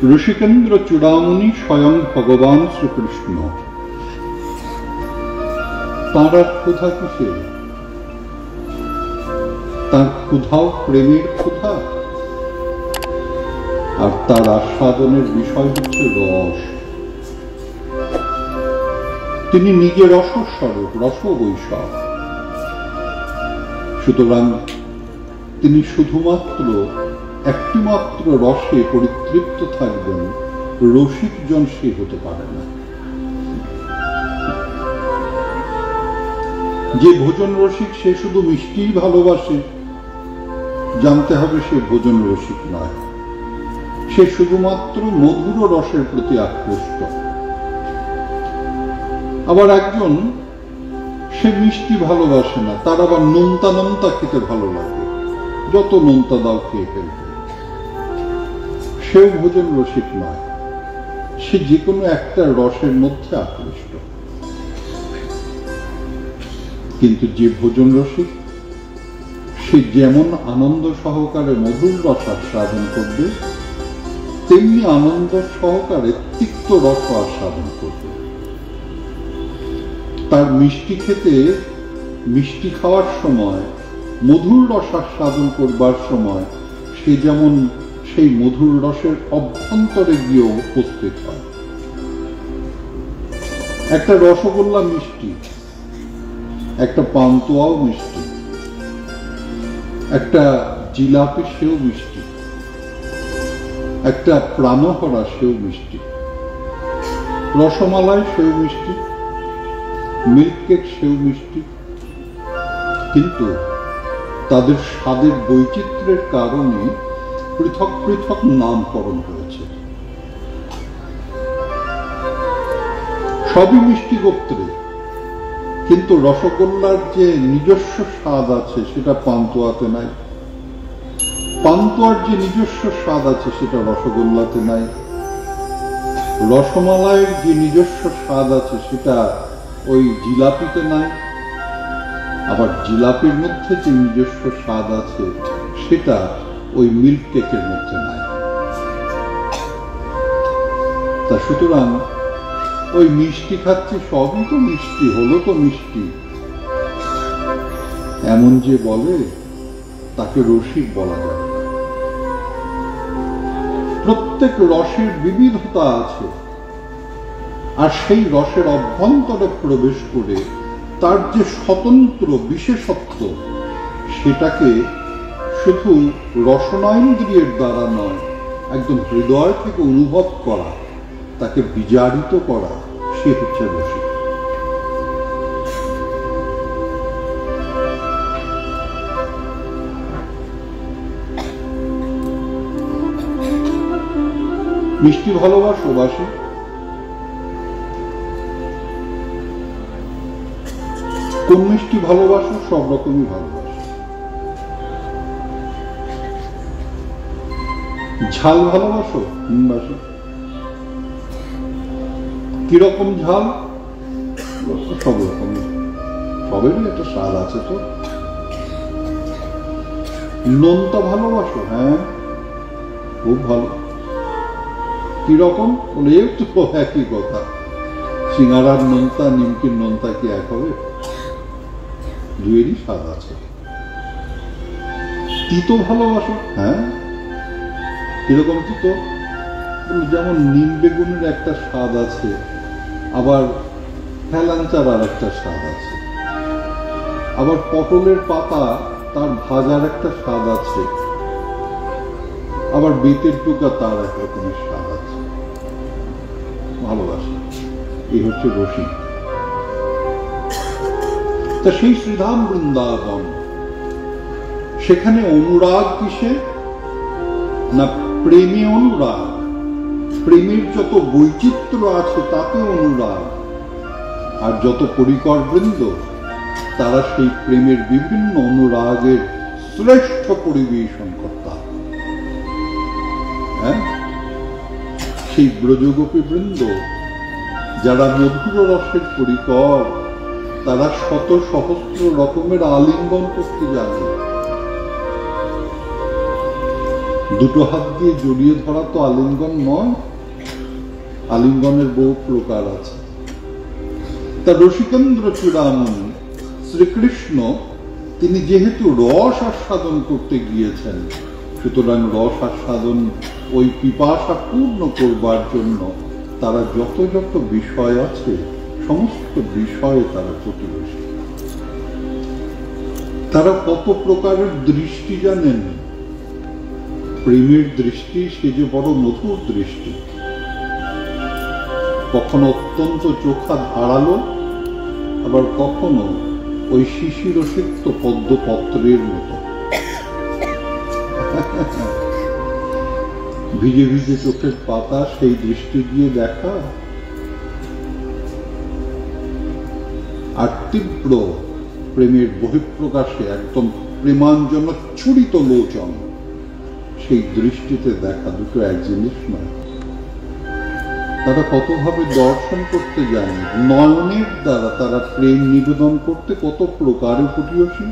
ঋষিকেন্দ্র চূড়ামণি স্বয়ং ভগবান শ্রীকৃষ্ণ। তাঁর আর ক্ষুধা কিসে? তাঁর ক্ষুধাও প্রেমের ক্ষুধা, আর তার আস্বাদনের বিষয় হচ্ছে রস। তিনি নিজে রসস্বরূপ, রসবৈশাখ। সুতরাং তিনি শুধুমাত্র একটিমাত্র রসে পরিতৃপ্ত থাকবেন, রসিকজন সে হতে পারে না। যে ভোজন রসিক সে শুধু মিষ্টিই ভালোবাসে, জানতে হবে সে ভোজন রসিক নয়, সে শুধুমাত্র মধুর রসের প্রতি আকৃষ্ট। আবার একজন সে মিষ্টি ভালোবাসে না, তার আবার নোনতা নোনতা খেতে ভালো লাগে, যত নোনতা দাও খেয়ে ফেলবে, সেও ভোজন রসিক নয়, সে যে কোনো একটা রসের মধ্যে আকৃষ্ট। কিন্তু যে ভোজন রসিক সে যেমন আনন্দ সহকারে মধুর রস আস্বাদন করবে, তেমনি আনন্দ সহকারে তিক্ত রস আস্বাদন করবে। তার মিষ্টি খেতে, মিষ্টি খাওয়ার সময়, মধুর রস আস্বাদন করবার সময় সে যেমন সেই মধুর রসের অভ্যন্তরে গিয়ে উপস্থিত হয়। একটা রসগোল্লা মিষ্টি, একটা পান্তুয়াও মিষ্টি, একটা জিলাপি সেও মিষ্টি, একটা প্রাণহরা সেও মিষ্টি, রসমালাই সেও মিষ্টি, মিল্ক কেক সেও মিষ্টি। কিন্তু তাদের স্বাদের বৈচিত্র্যের কারণে পৃথক পৃথক নামকরণ হয়েছে। সবই মিষ্টি গোত্রে, কিন্তু রসগোল্লার যে নিজস্ব স্বাদ আছে সেটা পান্তুয়াতে নাই, পান্তুয়ার যে নিজস্ব স্বাদ আছে সেটা রসগোল্লাতে নাই, রসমালাইয়ের যে নিজস্ব স্বাদ আছে সেটা ওই জিলাপিতে নাই, আবার জিলাপির মধ্যে যে নিজস্ব স্বাদ আছে সেটা ওই মিল্ক কেকের মধ্যে নাই। তা সুতরাং ওই মিষ্টি খাচ্ছি, সবই তো মিষ্টি, হলো তো মিষ্টি, এমন যে বলে তাকে রসিক বলা যাবে না। প্রত্যেক রসের বিবিধতা আছে, আর সেই রসের অভ্যন্তরে প্রবেশ করে তার যে স্বতন্ত্র বিশেষত্ব, সেটাকে শুধু রসনাইন্দ্রিয়ের দ্বারা নয়, একদম হৃদয় থেকে অনুভব করা, তাকে বিজারিত করা, সে হচ্ছে রসিক। মিষ্টি ভালোবাসো বাসি? কোন মিষ্টি ভালোবাসো? সব রকমই ভালোবাসো। ঝাল ভালোবাসো? বাসো। কিরকম ঝাল? সব রকম, সবেরই একটা স্বাদ আছে তো। নোনতা ভালোবাসো? হ্যাঁ, খুব ভালো। কিরকম? তো একই কথা, সিঙ্গারার নোনতা নিমকির নোনতা কি এক হবে? দুয়েরই স্বাদ আছে। তিতো ভালোবাসো? হ্যাঁ। কিরকম তিতো? যেমন নিম বেগুনের একটা স্বাদ আছে, আবার হেলাঞ্চার আর একটা স্বাদ আছে, আবার পটলের পাতা তার ভাজার একটা স্বাদ আছে, আবার বেতের টুকা তার এক রকমের স্বাদ আছে। ভালোবাসা, এই হচ্ছে রসিক। তা সেই শ্রীধাম বৃন্দাবন, সেখানে অনুরাগ কিসে? না প্রেমে অনুরাগ, প্রেমের যত বৈচিত্র্য আছে তাতে অনুরাগ, আর যত পরিকর বৃন্দ তারা সেই প্রেমের বিভিন্ন অনুরাগের শ্রেষ্ঠ পরিবেশন কর্তা। হ্যাঁ, সেই ব্রজগোপী বৃন্দ যারা মধুর রসের পরিকর, তারা শত সহস্র রকমের আলিঙ্গন করতে জানে। দুটো হাত দিয়ে জড়িয়ে ধরা তো আলিঙ্গন নয়, আলিঙ্গনের বহু প্রকার আছে। তা রসিকেন্দ্র চূড়ামণি শ্রীকৃষ্ণ তিনি যেহেতু রস আস্বাদন করতে গিয়েছেন, সুতরাং রস আস্বাদন ওই পিপাসা পূর্ণ করবার জন্য তারা যত যত বিষয় আছে সমস্ত বিষয়ে তারা প্রতিবেশী। তারা কত প্রকারের দৃষ্টি জানেন? প্রেমের দৃষ্টি সে যে বড় মধুর দৃষ্টি, কখনো অত্যন্ত চোখা ধারালো, আবার কখনো ওই শিশিরসিক্ত পদ্মপত্রের মতো ভিজে ভিজে চোখের পাতা সেই দৃষ্টি দিয়ে দেখা। আর তীব্র প্রেমের বহিঃপ্রকাশে একদম প্রেমাঞ্জন ছুরিত লোচন, সেই দৃষ্টিতে দেখা দুটো এক জিনিস নয়। তারা কতভাবে দর্শন করতে জানে, নয়নের দ্বারা তারা প্রেম নিবেদন করতে কত প্রকারে ফুটিয়েছে।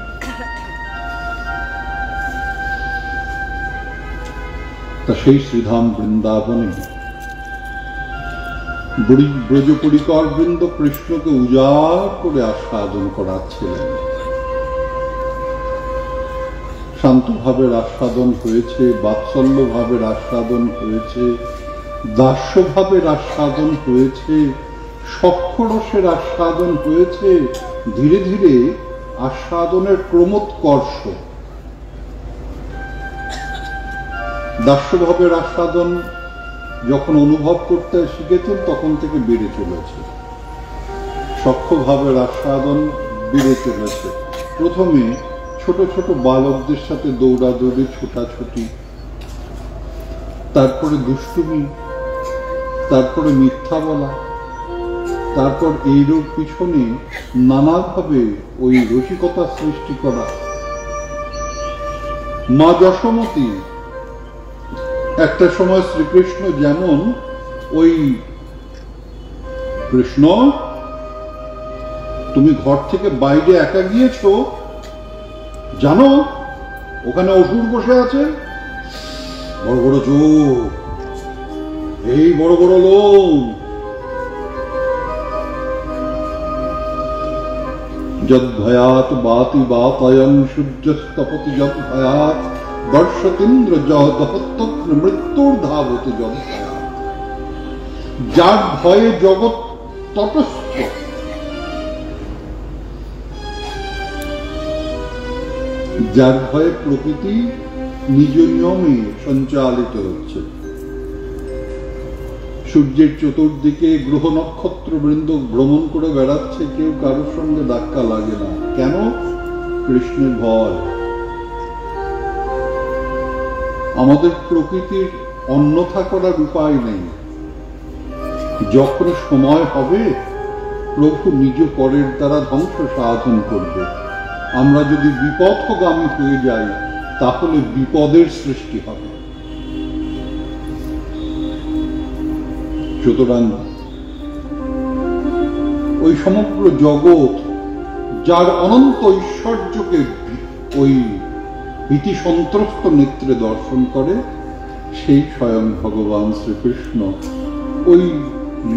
তা সেই শ্রীধাম বৃন্দাবনে ব্রজপরিকর বৃন্দ কৃষ্ণকে উজাড় করে আস্বাদন করাচ্ছিলেন। শান্ত ভাবের আস্বাদন হয়েছে, বাৎসল্য ভাবের আস্বাদন হয়েছে, দাস্য ভাবের আস্বাদন হয়েছে, সক্ষরসের আস্বাদন হয়েছে। ধীরে ধীরে আস্বাদনের ক্রমোৎকর্ষ, দাস্যভাবের আস্বাদন যখন অনুভব করতে শিখেছেন তখন থেকে বেড়ে চলেছে, সক্ষভাবের আস্বাদন বেড়ে চলেছে। প্রথমে ছোট ছোট বালকদের সাথে দৌড়াদৌড়ি, ছোটাছুটি, তারপরে দুষ্টুমি, তারপরে মিথ্যা বলা, তারপর এইরূপ পিছনে নানাভাবে ওই রসিকতা সৃষ্টি করা। মা যশোমতী একটা সময় শ্রীকৃষ্ণ যেমন ওই কৃষ্ণ তুমি ঘর থেকে বাইরে একা গিয়েছ, জানো ওখানে অসুর বসে আছে, বড় বড় চোখ, এই বড় বড় লোম, যদ্ভয়াৎ বাতি বাতায়ন সূর্যস্তপতি যদ্ভয়াৎ দর্শতীন্দ্র জগৎ মৃত্যুর ধাবতি যদ্ভয়াৎ। যার ভয়ে জগৎ তটস্থ, যার ভয়ে প্রকৃতি নিজ নিয়মে সঞ্চালিত হচ্ছে। সূর্যের চতুর্দিকে গ্রহ নক্ষত্র বৃন্দ ভ্রমণ করে বেড়াচ্ছে, কেউ কারোর সঙ্গে ধাক্কা লাগে না। কেন? কৃষ্ণের ভয়। আমাদের প্রকৃতির অন্যথা করার উপায় নেই। যখন সময় হবে প্রভু নিজ পরের দ্বারা ধ্বংস সাধন করবে। আমরা যদি বিপথগামী হয়ে যাই তাহলে বিপদের সৃষ্টি হবে। সুতরাং ওই সমগ্র জগৎ যার অনন্ত ঐশ্বর্যকে ওই ভীতি সন্ত্রস্ত নেত্রে দর্শন করে, সেই স্বয়ং ভগবান শ্রীকৃষ্ণ ওই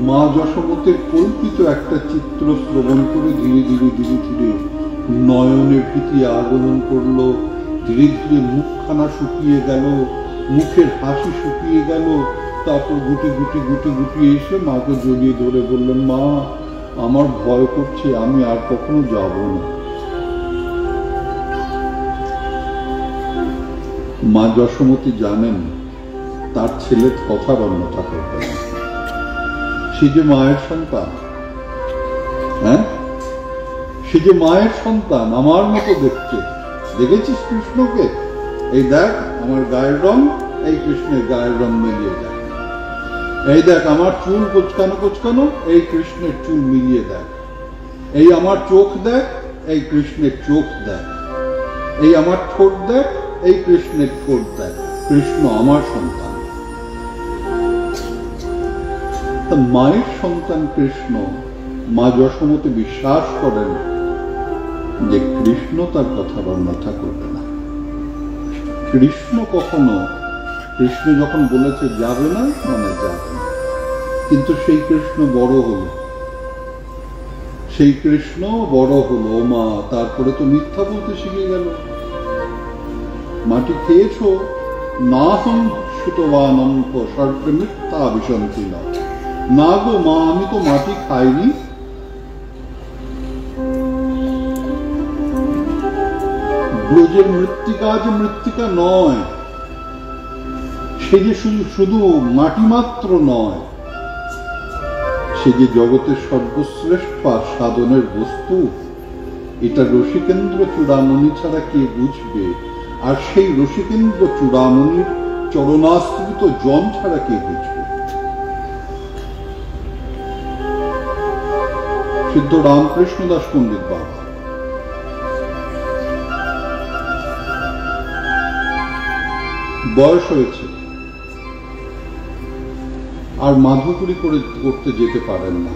মা যশোমতীর কল্পিত একটা চিত্র শ্রবণ করে ধীরে ধীরে ধীরে ধীরে নয়নে ভীতি আগমন করলো। ধীরে ধীরে মুখখানা শুকিয়ে গেল, মুখের হাসি শুকিয়ে গেল। তারপর গুটি গুটি গুটি গুটি এসে মাকে জড়িয়ে ধরে বললেন, মা আমার ভয় করছে, আমি আর কখনো যাব না। মা যশোমতী জানেন তার ছেলে কথার অন্যথা করবে না। সে যে মায়ের সন্তান, হ্যাঁ সে যে মায়ের সন্তান, আমার মতো দেখতে। দেখেছিস কৃষ্ণকে? এই দেখ আমার গায়ের রং, এই কৃষ্ণের গায়ের রং মিলিয়ে দেখ। এই দেখ আমার চুল কোচকানো কোচকানো, এই কৃষ্ণের চুল মিলিয়ে দেখ। এই আমার চোখ দেখ, এই কৃষ্ণের চোখ দেখ। এই আমার ঠোঁট দেখ, এই কৃষ্ণের ঠোঁট দেখ। কৃষ্ণ আমার সন্তান। তা মায়ের সন্তান কৃষ্ণ, মা যশোমতী বিশ্বাস করেন যে কৃষ্ণ তার কথার অন্যথা করবে না। কৃষ্ণ কখনো কৃষ্ণ যখন বলেছে যাবে না, মানে যাবে না। কিন্তু সেই কৃষ্ণ বড় হলো, সেই কৃষ্ণ বড় হলো, ও মা, তারপরে তো মিথ্যা বলতে শিখে গেল। মাটি খেয়েছো, না হম সুতবানম্প সর্বে মিথ্যা বিশন্তি না গো মা, আমি তো মাটি খাইনি। ব্রজের মৃত্তিকা যে মৃত্তিকা নয়, সে যে শুধু মাটি মাত্র নয়, সে যে জগতের সর্বশ্রেষ্ঠ সাধনের বস্তু, এটা রসিকেন্দ্র চূড়ামণি ছাড়া কে বুঝবে? আর সেই রসিকেন্দ্র চূড়ামণির চরণাশ্রিত জন ছাড়া কে বুঝবে? সিদ্ধ রামকৃষ্ণ দাস পণ্ডিত বাবা বয়স হয়েছে, আর মাধুপুরি করতে যেতে পারেন না।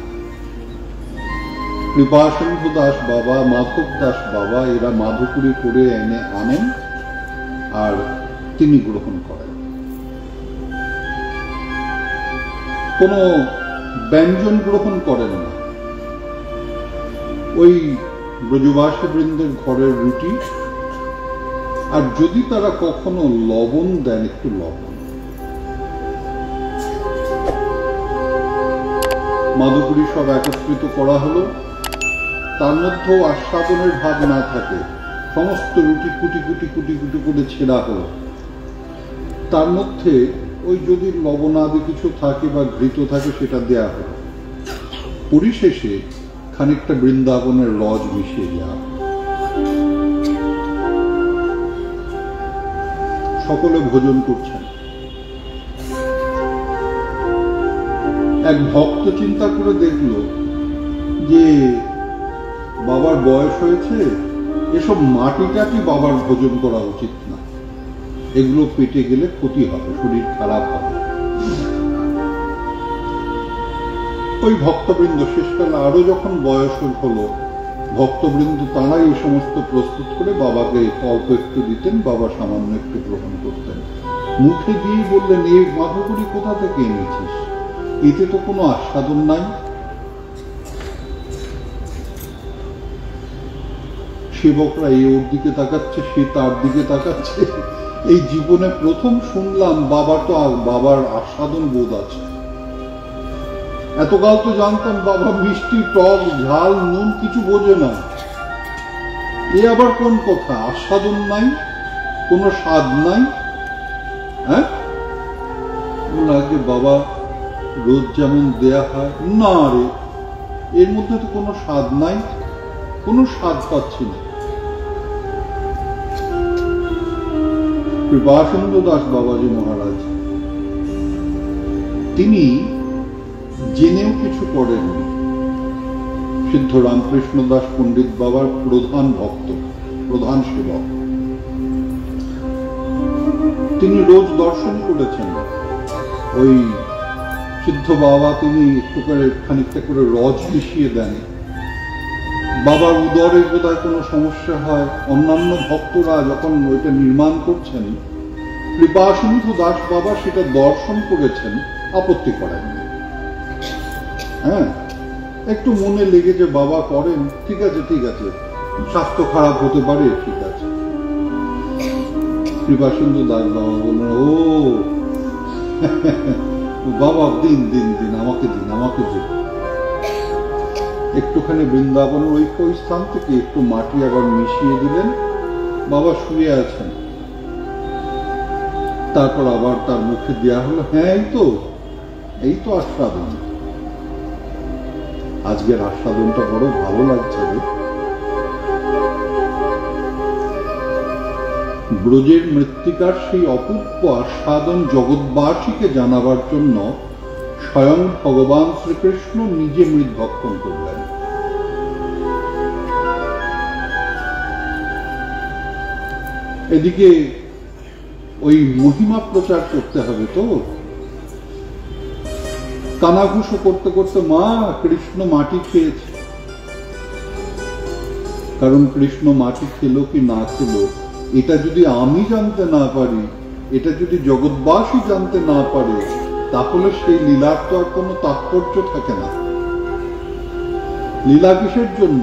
কৃপাসিন্ধু দাস বাবা, মাধব দাস বাবা, এরা মাধুপুরি করে এনে আনেন আর তিনি গ্রহণ করেন। কোনো ব্যঞ্জন গ্রহণ করেন না, ওই ব্রজবাসী বৃন্দের ঘরের রুটি, আর যদি তারা কখনো লবণ দেন, একটু লবণ। মাধুপুরি সব একত্রিত করা হলো, তার মধ্যেও আস্বাদনের ভাব না থাকে, সমস্ত রুটি কুটি কুটি কুটি কুটি করে ছেঁড়া হলো। তার মধ্যে ওই যদি লবণাদি কিছু থাকে বা ঘৃত থাকে সেটা দেয়া হলো। পরিশেষে খানিকটা বৃন্দাবনের রস মিশিয়ে দেওয়া। সকলে ভোজন করছেন। এক ভক্ত চিন্তা করে দেখল যে বাবার বয়স হয়েছে, এসব মাটি টাটি বাবার ভোজন করা উচিত না, এগুলো পেটে গেলে ক্ষতি হবে, শরীর খারাপ হবে। ওই ভক্তবৃন্দ শেষকালে আরো যখন বয়স হলো, ভক্তবৃন্দ তারাই এই সমস্ত প্রস্তুত করে বাবাকে অল্প একটু দিতেন, বাবা সামান্য একটু গ্রহণ করতেন। মুখে দিয়ে বললেন, এই মাধুপুরি কোথা থেকে এনেছিস? এতে তো কোনো আস্বাদন নাই। সেবকরা এই ওর দিকে তাকাচ্ছে, সে তার দিকে তাকাচ্ছে। এই জীবনে প্রথম শুনলাম বাবার তো বাবার আস্বাদন বোধ আছে। এতকাল তো জানতাম বাবা মিষ্টি, টক, ঝাল, নুন কিছু বোঝে না। এ আবার কোন কথা? আস্বাদন নাই, কোনো স্বাদ নাই। হ্যাঁ, আগে বাবা রোজ যেমন দেয়া হয়, না রে, এর মধ্যে তো কোনো স্বাদ নাই, কোনো স্বাদ পাচ্ছি না। কৃপাসিন্ধু দাস বাবাজি মহারাজ, তিনি জেনেও কিছু করেননি। সিদ্ধ রামকৃষ্ণ দাস পণ্ডিত বাবার প্রধান ভক্ত, প্রধান সেবক। তিনি রোজ দর্শন করেছেন। ওই সিদ্ধ বাবা তিনি একটু করে খানিকটা করে রস মিশিয়ে দেন। বাবার উদরে বোধহয় কোনো সমস্যা হয়, অন্যান্য ভক্তরা যখন ওইটা নির্মাণ করছেন, কৃপাসিন্ধু দাস বাবা সেটা দর্শন করেছেন, আপত্তি করেননি। হ্যাঁ, একটু মনে লেগেছে বাবা করেন, ঠিক আছে ঠিক আছে, স্বাস্থ্য খারাপ হতে পারে, ঠিক আছে। কৃপাসিন্ধু দাস বাবা বললেন, ও বাবা দিন দিন দিন, আমাকে দিন, আমাকে দিন। একটুখানি বৃন্দাবনের ওই স্থান থেকে একটু মাটি আবার মিশিয়ে দিলেন। বাবা শুয়ে আছেন, তারপর আবার তার মুখে দেয়া হলো। হ্যাঁ, এই তো আস্বাদন। আজকের আস্বাদনটা বড় ভালো লাগছে রে। ব্রজের মৃত্তিকার সেই অপূর্ব আস্বাদন জগৎবাসীকে জানাবার জন্য স্বয়ং ভগবান শ্রীকৃষ্ণ নিজে মৃৎ ভক্ষণ করলেন। এদিকে ওই মহিমা প্রচার করতে হবে তো, কানাঘুষো করতে করতে, মা কৃষ্ণ মাটি খেয়েছে। কারণ কৃষ্ণ মাটি খেলো কি না খেলো, এটা যদি আমি জানতে না পারি, এটা যদি জগৎবাসী জানতে না পারে, তাহলে সেই লীলার তো আর কোনো তাৎপর্য থাকে না। লীলা কিসের জন্য?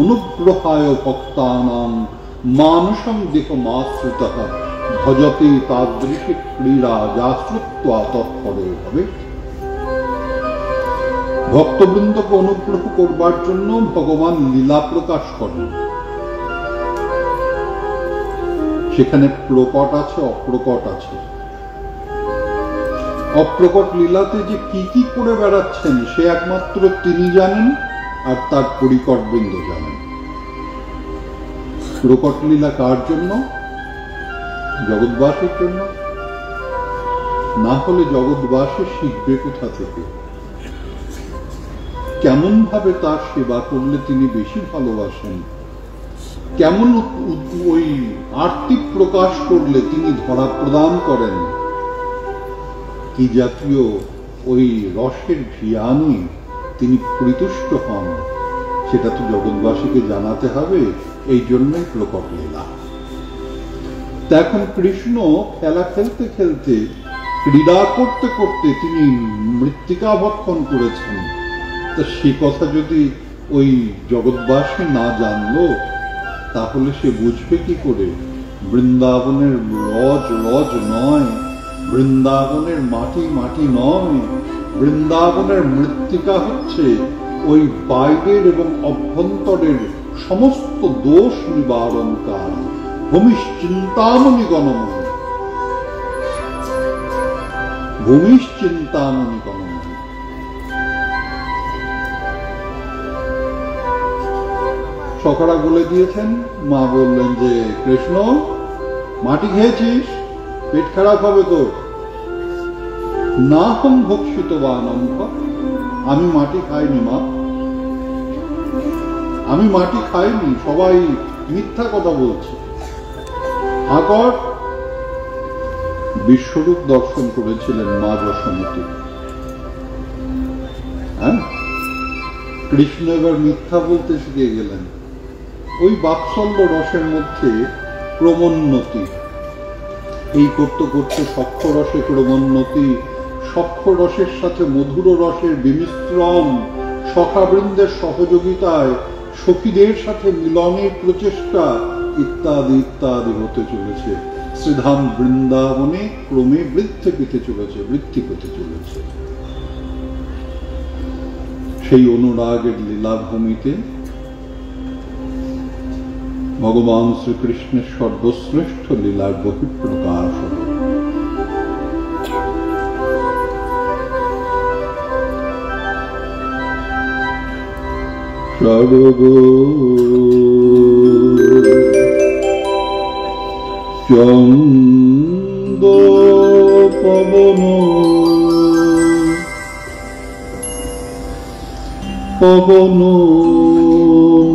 অনুগ্রহায় ভক্তানাং মানসং দেহমাশ্রিতঃ ভজতে তাদৃশী ক্রীড়া যা শ্রুত্বা তৎপরে হবে। ভক্তবৃন্দকে অনুগ্রহ করবার জন্য ভগবান লীলা প্রকাশ করেন। সেখানে প্রকট আছে, অপ্রকট আছে। অপ্রকট লীলাতে যে কি কি করে বেড়াচ্ছেন সে একমাত্র তিনি জানেন, আর তার পরিকর বৃন্দ জানেন। প্রকট লীলা কার জন্য? জগৎবাসীর জন্য। না হলে জগৎবাসী শিখবে কোথা থেকে? কেমন ভাবে তার সেবা করলে তিনি বেশি ভালোবাসেন? কেমন ওই আর্তি প্রকাশ করলে তিনি ধরা প্রদান করেন? কি জাতীয় ওই রসের ভিয়ানে তিনি পরিতুষ্ট হন, সেটা তো জগৎবাসীকে জানাতে হবে। এই জন্যই প্রকট লীলা। তা এখন কৃষ্ণ খেলা খেলতে খেলতে, ক্রীড়া করতে করতে তিনি মৃত্তিকা ভক্ষণ করেছেন। তা সে কথা যদি ওই জগৎবাসী না জানলো, তাহলে সে বুঝবে কি করে? বৃন্দাবনের রজ রজ নয়, বৃন্দাবনের মাটি মাটি নয়, বৃন্দাবনের মৃত্তিকা হচ্ছে ওই বাইরের এবং অভ্যন্তরের সমস্ত দোষ নিবারণকার ভূমিশ্চিন্তামণি গণমণি, ভূমিশ্চিন্তামণি গণমণি। সখারা বলে দিয়েছেন, মা বললেন যে কৃষ্ণ মাটি খেয়েছিস, পেট খারাপ হবে তোর। না হম ভক্ষিত বা অনন্ত, আমি মাটি খাইনি মা, আমি মাটি খাইনি, সবাই মিথ্যা কথা বলছে। আগর বিশ্বরূপ দর্শন করেছিলেন মা যশোমতী। হ্যাঁ, কৃষ্ণ এবার মিথ্যা বলতে শিখে গেলেন। ওই বাৎসল্য রসের মধ্যে ক্রমোন্নতি, এই করতে করতে সখ্য রসে ক্রমোন্নতি, সখ্য রসের সাথে মধুর রসের বিমিশ্রণ, সখাবৃন্দের সহযোগিতায় সখীদের সাথে মিলনের প্রচেষ্টা ইত্যাদি ইত্যাদি হতে চলেছে। শ্রীধাম বৃন্দাবনে ক্রমে বৃদ্ধি পেতে চলেছে, বৃদ্ধি পেতে চলেছে। সেই অনুরাগের লীলাভূমিতে ভগবান শ্রীকৃষ্ণের সর্বশ্রেষ্ঠ লীলার বহিঃপ্রকাশ হল। সর্ব চন্দ পবন পবন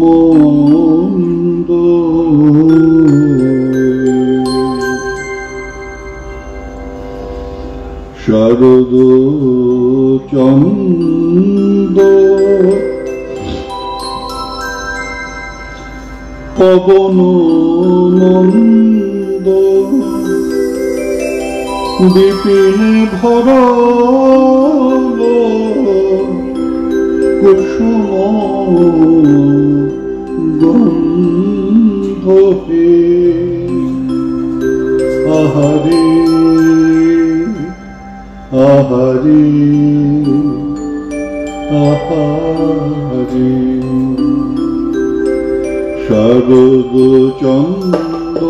মন্দ শরদ চন্দ পবন মন্দ বিপিনে ভর কুসুম গন্ধ হে আহারে আহারে আহারে শরদ চন্দ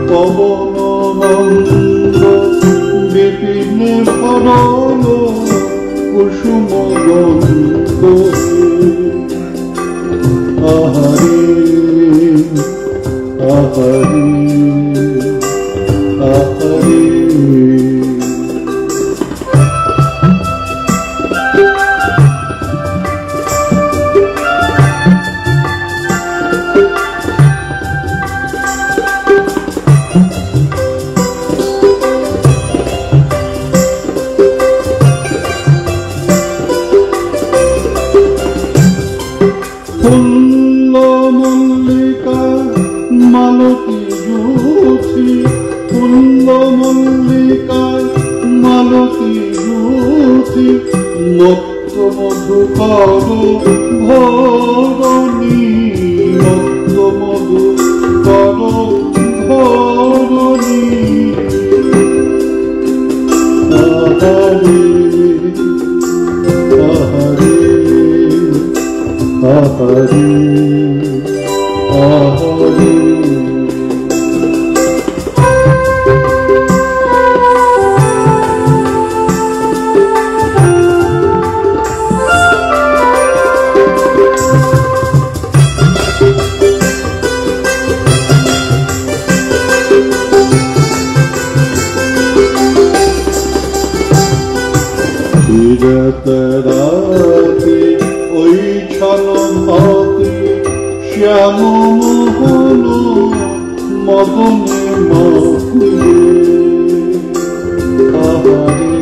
পবন মন্দ বিপিনে ভরল কুসুম গন্ধ আহারে আহারে আহারে। ফুল্ল মল্লিকা মালতী মত্ত মধুকর ধরণী, মত্ত মধুকর ধরণী। আহারে আহারে আহারে আহারে। রাতে ওই ছলমতে শ্যাম মোহন মদনে মতে। আহারে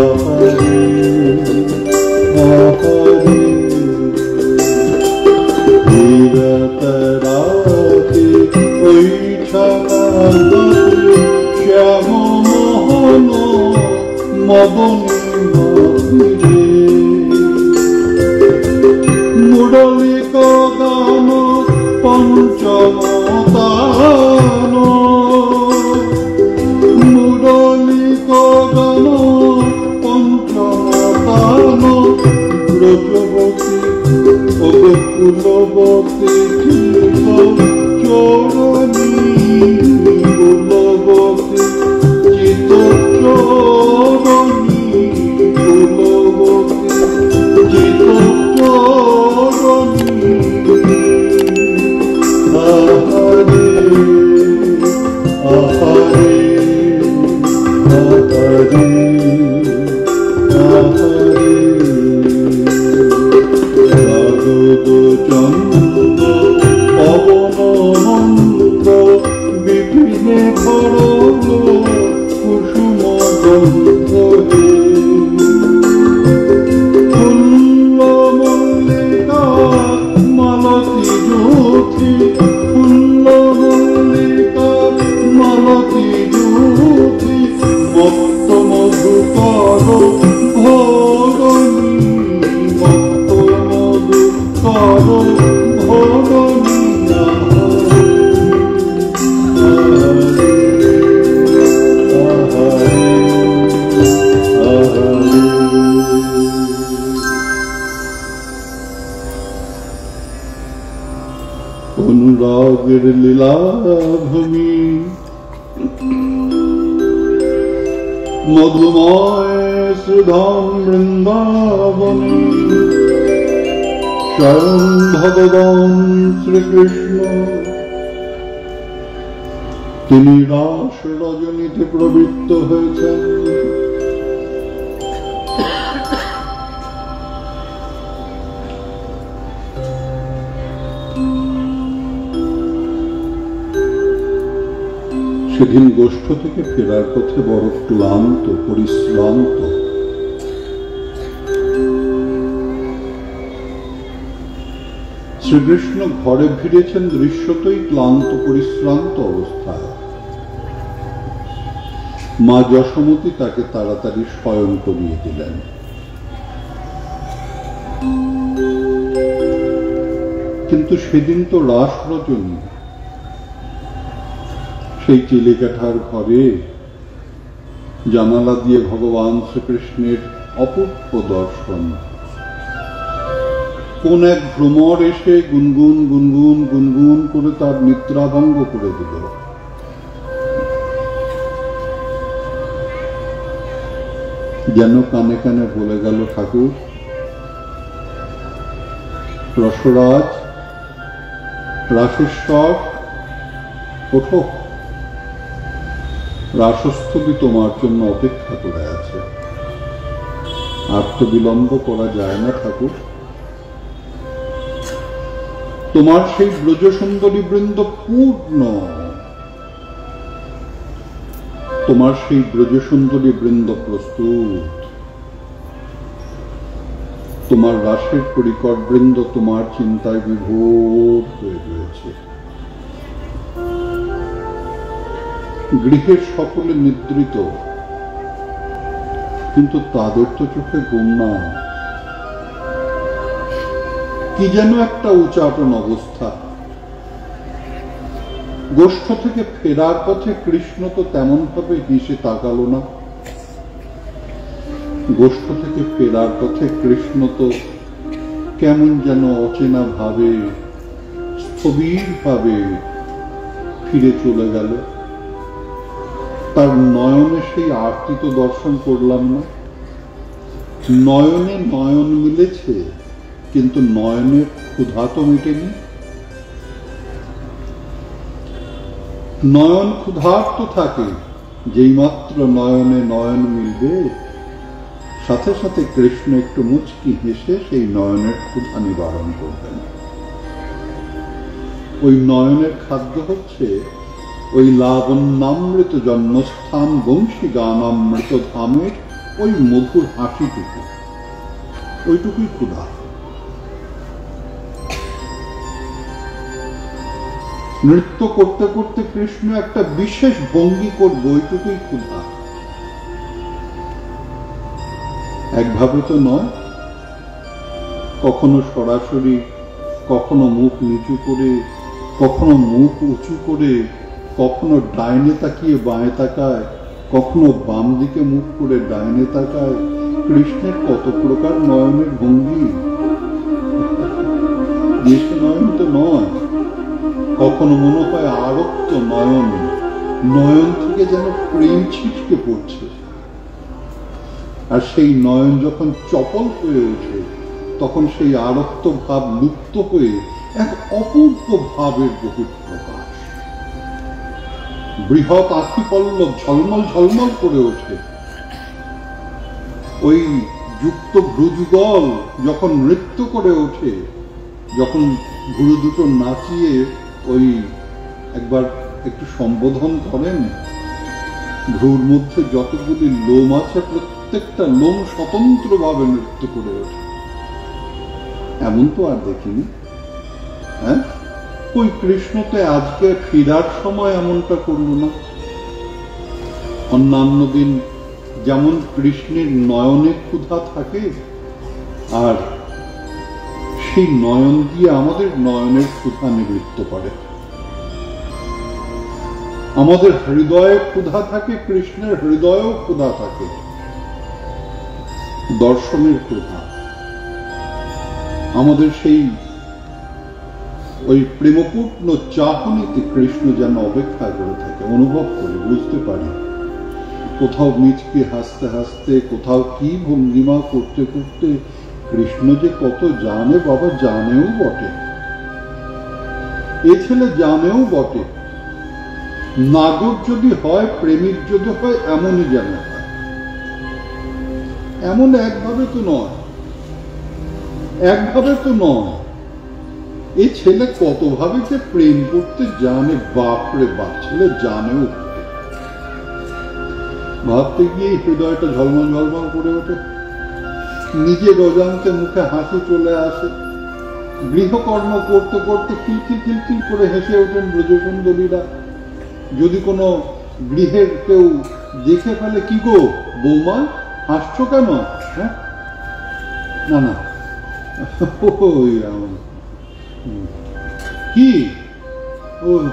আহারে আহারে। রাতে ওই ছলমতে শ্যাম মোহন মদনে মতে। মুরলিক গান পঞ্চম তান, মুরলিক গান পঞ্চম তান। ব্রজবতী ও কুলবতী চরণী, কুলবতী চিত চরণী, কুলবতী চিত চরণী। আহারে আহারে আহারে আহারে। রাগদ চন্দ পবনন্দ বিপিনে ভরল কুসুম গন্ধ হে। ফুল্ল মল্লিকা মালতী জ্যোতি, ফুল্ল মল্লিকা মালতী জ্যোতি। মত্ত মধুকর ধরণী, মত্ত মধুকর ধরণী। অনুরাগের লীলাভূমি মধুময় শ্রীধাম বৃন্দাবনে। স্বয়ং ভগবান শ্রীকৃষ্ণ তিনি রাস রজনীতে প্রবৃত্ত হয়েছেন। সেদিন গোষ্ঠ থেকে ফেরার পথে বড় ক্লান্ত পরিশ্রান্ত। শ্রীকৃষ্ণ ঘরে ফিরেছেন দৃশ্যতই ক্লান্ত পরিশ্রান্ত অবস্থায়। মা যশোমতী তাকে তাড়াতাড়ি শয়ন করিয়ে দিলেন। কিন্তু সেদিন তো রাস রজনী। সেই চিলিকাঠার ঘরে জানালা দিয়ে ভগবান শ্রীকৃষ্ণের অপূর্ব দর্শন। কোন এক ভ্রমর এসে গুনগুন গুনগুন গুনগুন করে তার নিদ্রাভঙ্গ করে দিল। যেন কানে কানে বলে গেল, ঠাকুর রসরাজ রাসেশ্বর ওঠো, রাসস্থলী তোমার জন্য অপেক্ষা করে আছে। আর তো বিলম্ব করা যায় না ঠাকুর। তোমার সেই ব্রজ সুন্দরী বৃন্দ পূর্ণ, তোমার সেই ব্রজ সুন্দরী বৃন্দ প্রস্তুত। তোমার রাসের পরিকর বৃন্দ তোমার চিন্তায় বিভোর হয়ে রয়েছে। গৃহের সকলে নিদ্রিত, কিন্তু তাদের তো চোখে ঘুম না, কি যেন একটা উচাটন অবস্থা। গোষ্ঠ থেকে ফেরার পথে কৃষ্ণ তো তেমন ভাবে হেসে তাকালো না। গোষ্ঠ থেকে ফেরার পথে কৃষ্ণ তো কেমন যেন অচেনা ভাবে, স্থবির ভাবে ফিরে চলে গেল। তার নয়নে সেই আরতি তো দর্শন করলাম না। নয়নে নয়ন মিলেছে, কিন্তু নয়নের ক্ষুধা তো মেটেনি। নয়ন ক্ষুধার্ত থাকে, যেই মাত্র নয়নে নয়ন মিলবে সাথে সাথে কৃষ্ণ একটু মুচকি হেসে সেই নয়নের ক্ষুধা নিবারণ করবেন। ওই নয়নের খাদ্য হচ্ছে ওই লাবণ্যামৃত জন্মস্থান বংশী গানামৃত ধামের ওই মধুর হাসিটুকু, ওইটুকুই ক্ষুধা। নৃত্য করতে করতে কৃষ্ণ একটা বিশেষ ভঙ্গি করবে, ওইটুকুই ক্ষুধা। একভাবে তো নয়, কখনো সরাসরি, কখনো মুখ নিচু করে, কখনো মুখ উঁচু করে, কখনো ডাইনে তাকিয়ে বাঁয়ে তাকায়, কখনো বাম দিকে মুখ করে ডাইনে তাকায়। কৃষ্ণের কত প্রকার নয়নের ভঙ্গি, দেশে নয়ন তো নয়। কখনো মনে হয় আরক্ত নয়ন, নয়ন থেকে যেন প্রেম ছিটকে পড়ছে। আর সেই নয়ন যখন চপল হয়ে ওঠে, তখন সেই আরক্ত ভাব লুপ্ত হয়ে এক অপূর্ব ভাবের বহিঃপ্রকাশ। বৃহৎ আখি পল্লব ঝলমল ঝলমল করে ওঠে। ওই যুক্ত ভ্রুযুগল যখন নৃত্য করে ওঠে, যখন ভ্রু দুটো নাচিয়ে ওই একবার একটু সম্বোধন করেন, ভ্রুর মধ্যে যতগুলি লোম আছে প্রত্যেকটা লোম স্বতন্ত্রভাবে নৃত্য করে ওঠে। এমন তো আর দেখিনি। হ্যাঁ, ওই কৃষ্ণতে আজকে ফিরার সময় এমনটা করল না। অন্যান্য দিন যেমন কৃষ্ণের নয়নে ক্ষুধা থাকে, আর সেই নয়ন দিয়ে আমাদের নয়নের ক্ষুধা নিবৃত্ত করে। আমাদের হৃদয়ে ক্ষুধা থাকে, কৃষ্ণের হৃদয়েও ক্ষুধা থাকে, দর্শনের ক্ষুধা। আমাদের সেই ওই প্রেমপূর্ণ চাহনিতে কৃষ্ণ যেন অপেক্ষা করে থাকে, অনুভব করি, বুঝতে পারি। কোথাও মিচকে হাসতে হাসতে, কোথাও কি ভঙ্গিমা করতে করতে কৃষ্ণ যে কত জানে, বাবা জানেও বটে, এ ছেলে জানেও বটে। নাগর যদি হয়, প্রেমিক যদি হয়, এমনই যেন হয়। এমন একভাবে তো নয়, একভাবে তো নয়। এই ছেলে কতভাবে যে প্রেম করতে জানে, বাপরে বাপ, ছেলে জানেও। ভাবতে গিয়ে হৃদয়টা ঝলমল ঝলমল করে ওঠে, নিজের অজান্তে মুখে হাসি চলে আসে। গৃহকর্ম করতে করতে খিলখিল খিলখিল করে হেসে ওঠেন ব্রজসুন্দরীরা। যদি কোনো গৃহের কেউ দেখে ফেলে, কি গো বৌমা, হাসছো কেন? হ্যাঁ, না না, কি ওই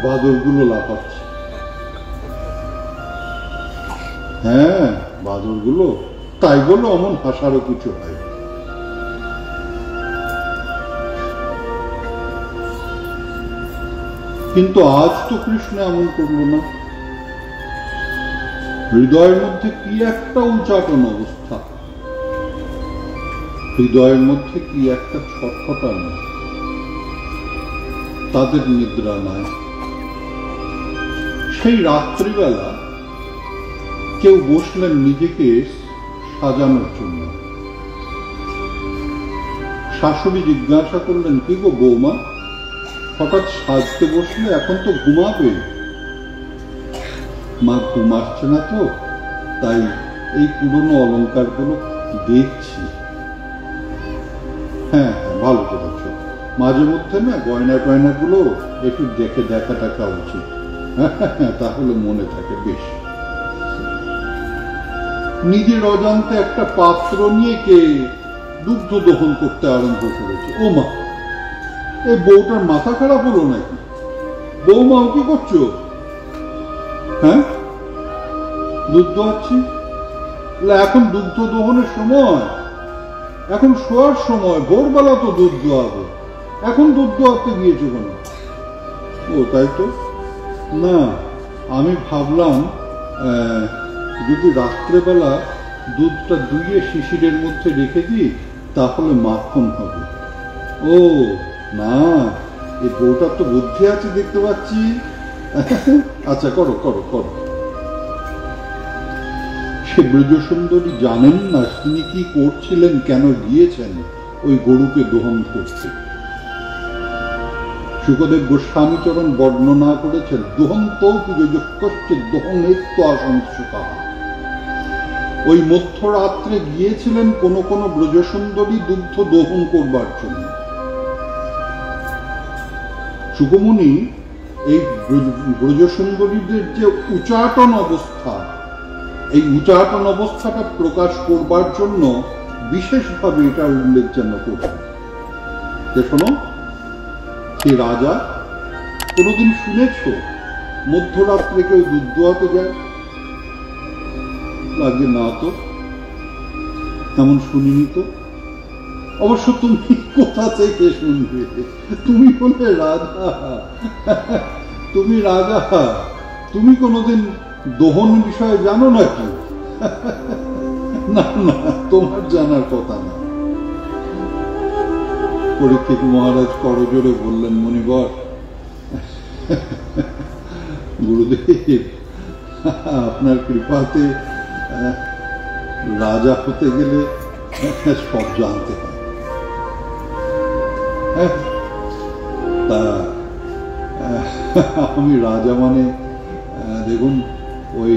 বাদরগুলো লাফাচ্ছে। হ্যাঁ, বাদরগুলো, তাই বলো অমন হাসারও কিছু হয়। কিন্তু আজ তো কৃষ্ণ এমন করলো না। হৃদয়ের মধ্যে কি একটা উচাটন অবস্থা, হৃদয়ের মধ্যে কি একটা ছটফটানো। তাদের নিদ্রা নাই। সেই রাত্রিবেলা কেউ বসলেন নিজেকে সাজানোর জন্য। শাশুড়ি জিজ্ঞাসা করলেন, কি গো বৌমা, হঠাৎ সাজতে বসলে, এখন তো ঘুমাবে। মা, ঘুম আসছে না তো, তাই এই পুরনো অলংকারগুলো দেখছি। হ্যাঁ হ্যাঁ, ভালো করেছ। মাঝে মধ্যে না গয়না টয়নাগুলো একটু দেখে দেখা টাকা উচিত, তাহলে মনে থাকে। বেশ, নিজের অজান্তে একটা পাত্র নিয়ে কে দুগ্ধ দহন করতে আরম্ভ করেছে। ও মা, এই বউটার মাথা খারাপ হলো নাকি? বৌমা কি করছো? হ্যাঁ, দুধ দোয়াচ্ছি। এখন দুগ্ধ দহনের সময়? এখন শোয়ার সময়, ভোরবেলা তো দুধ দোয়াবো, এখন দুধ দোয়াতে গিয়েছো কেন? ও তাই তো না, আমি ভাবলাম যদি রাত্রেবেলা দুধটা দুইয়ে শিশিরের মধ্যে রেখে দিই তাহলে মাখন হবে। ও না, এই বউটার তো বুদ্ধি আছে দেখতে পাচ্ছি। আচ্ছা, করো করো করো। সে ব্রজসুন্দরী জানেন না তিনি কি করছিলেন, কেন গিয়েছেন ওই গরুকে দহন করতে। শুকদেব গোস্বামীচরণ বর্ণনা করেছেন, দহন্ত যজ্ঞশ্চে দহনেত্ব আসংসুকা। ওই মধ্যরাত্রে গিয়েছিলেন কোন কোন ব্রজসুন্দরী দুগ্ধ দহন করবার জন্য। সুকমুনি এই ব্রজসুন্দরীদের যে উচাটন অবস্থা, এই উচাটন অবস্থাটা প্রকাশ করবার জন্য বিশেষভাবে এটা উল্লেখ যেন করছেন যে শোনো, সে রাজা কোনোদিন শুনেছ মধ্যরাত্রে কেউ দুধ দোয়াতে যায়? লাগে না তো, তেমন শুনিনি তো। অবশ্য তুমি কোথা থেকে শুনবে? তুমি বলে রাজা, তুমি রাজা, তুমি কোনোদিন দহন বিষয়ে জানো নাকি? না না, তোমার জানার কথা না। পরীক্ষিত মহারাজ করজোড়ে বললেন, মুনিবর, গুরুদেব আপনার কৃপাতে রাজা হতে গেলে সব জানতে হয়। তা আমি রাজা মানে দেখুন, ওই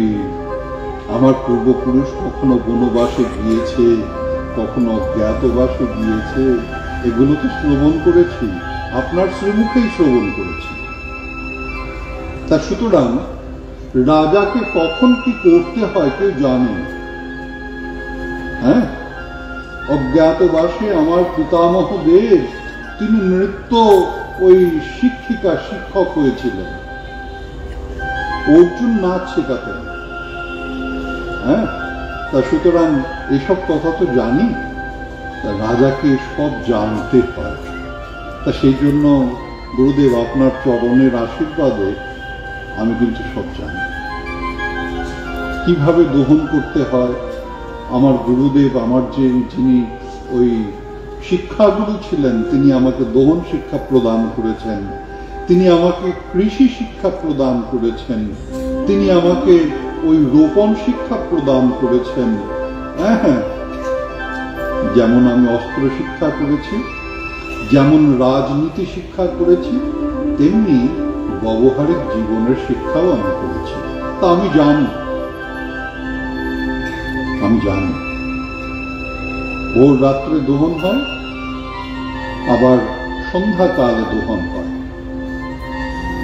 আমার পূর্বপুরুষ কখনো বনবাসে গিয়েছে, কখনো অজ্ঞাতবাসে গিয়েছে, এগুলো তো শ্রবণ করেছি, আপনার শ্রীমুখেই শ্রবণ করেছি। তা সুতরাং রাজাকে কখন কি করতে হয় কেউ জানে? হ্যাঁ, অজ্ঞাতবাসে আমার পিতামহ দেব তিনি নৃত্য ওই শিক্ষক হয়েছিলেন, অর্জুন নাচ শেখাতেন। হ্যাঁ, তা সুতরাং এসব কথা তো জানি, রাজাকে সব জানতে হয়। তা সেই জন্য গুরুদেব আপনার চরণের আশীর্বাদে আমি কিন্তু সব জানি, কিভাবে দহন করতে হয়। আমার গুরুদেব, আমার যিনি ওই শিক্ষাগুরু ছিলেন, তিনি আমাকে দহন শিক্ষা প্রদান করেছেন, তিনি আমাকে কৃষি শিক্ষা প্রদান করেছেন, তিনি আমাকে ওই রোপণ শিক্ষা প্রদান করেছেন। হ্যাঁ, যেমন আমি অস্ত্র শিক্ষা করেছি, যেমন রাজনীতি শিক্ষা করেছি, তেমনি ব্যবহারিক জীবনের শিক্ষাও আমি করেছি। তা আমি জানি, ভোর রাত্রে দহন হয়, আবার সন্ধ্যাকালে দহন হয়।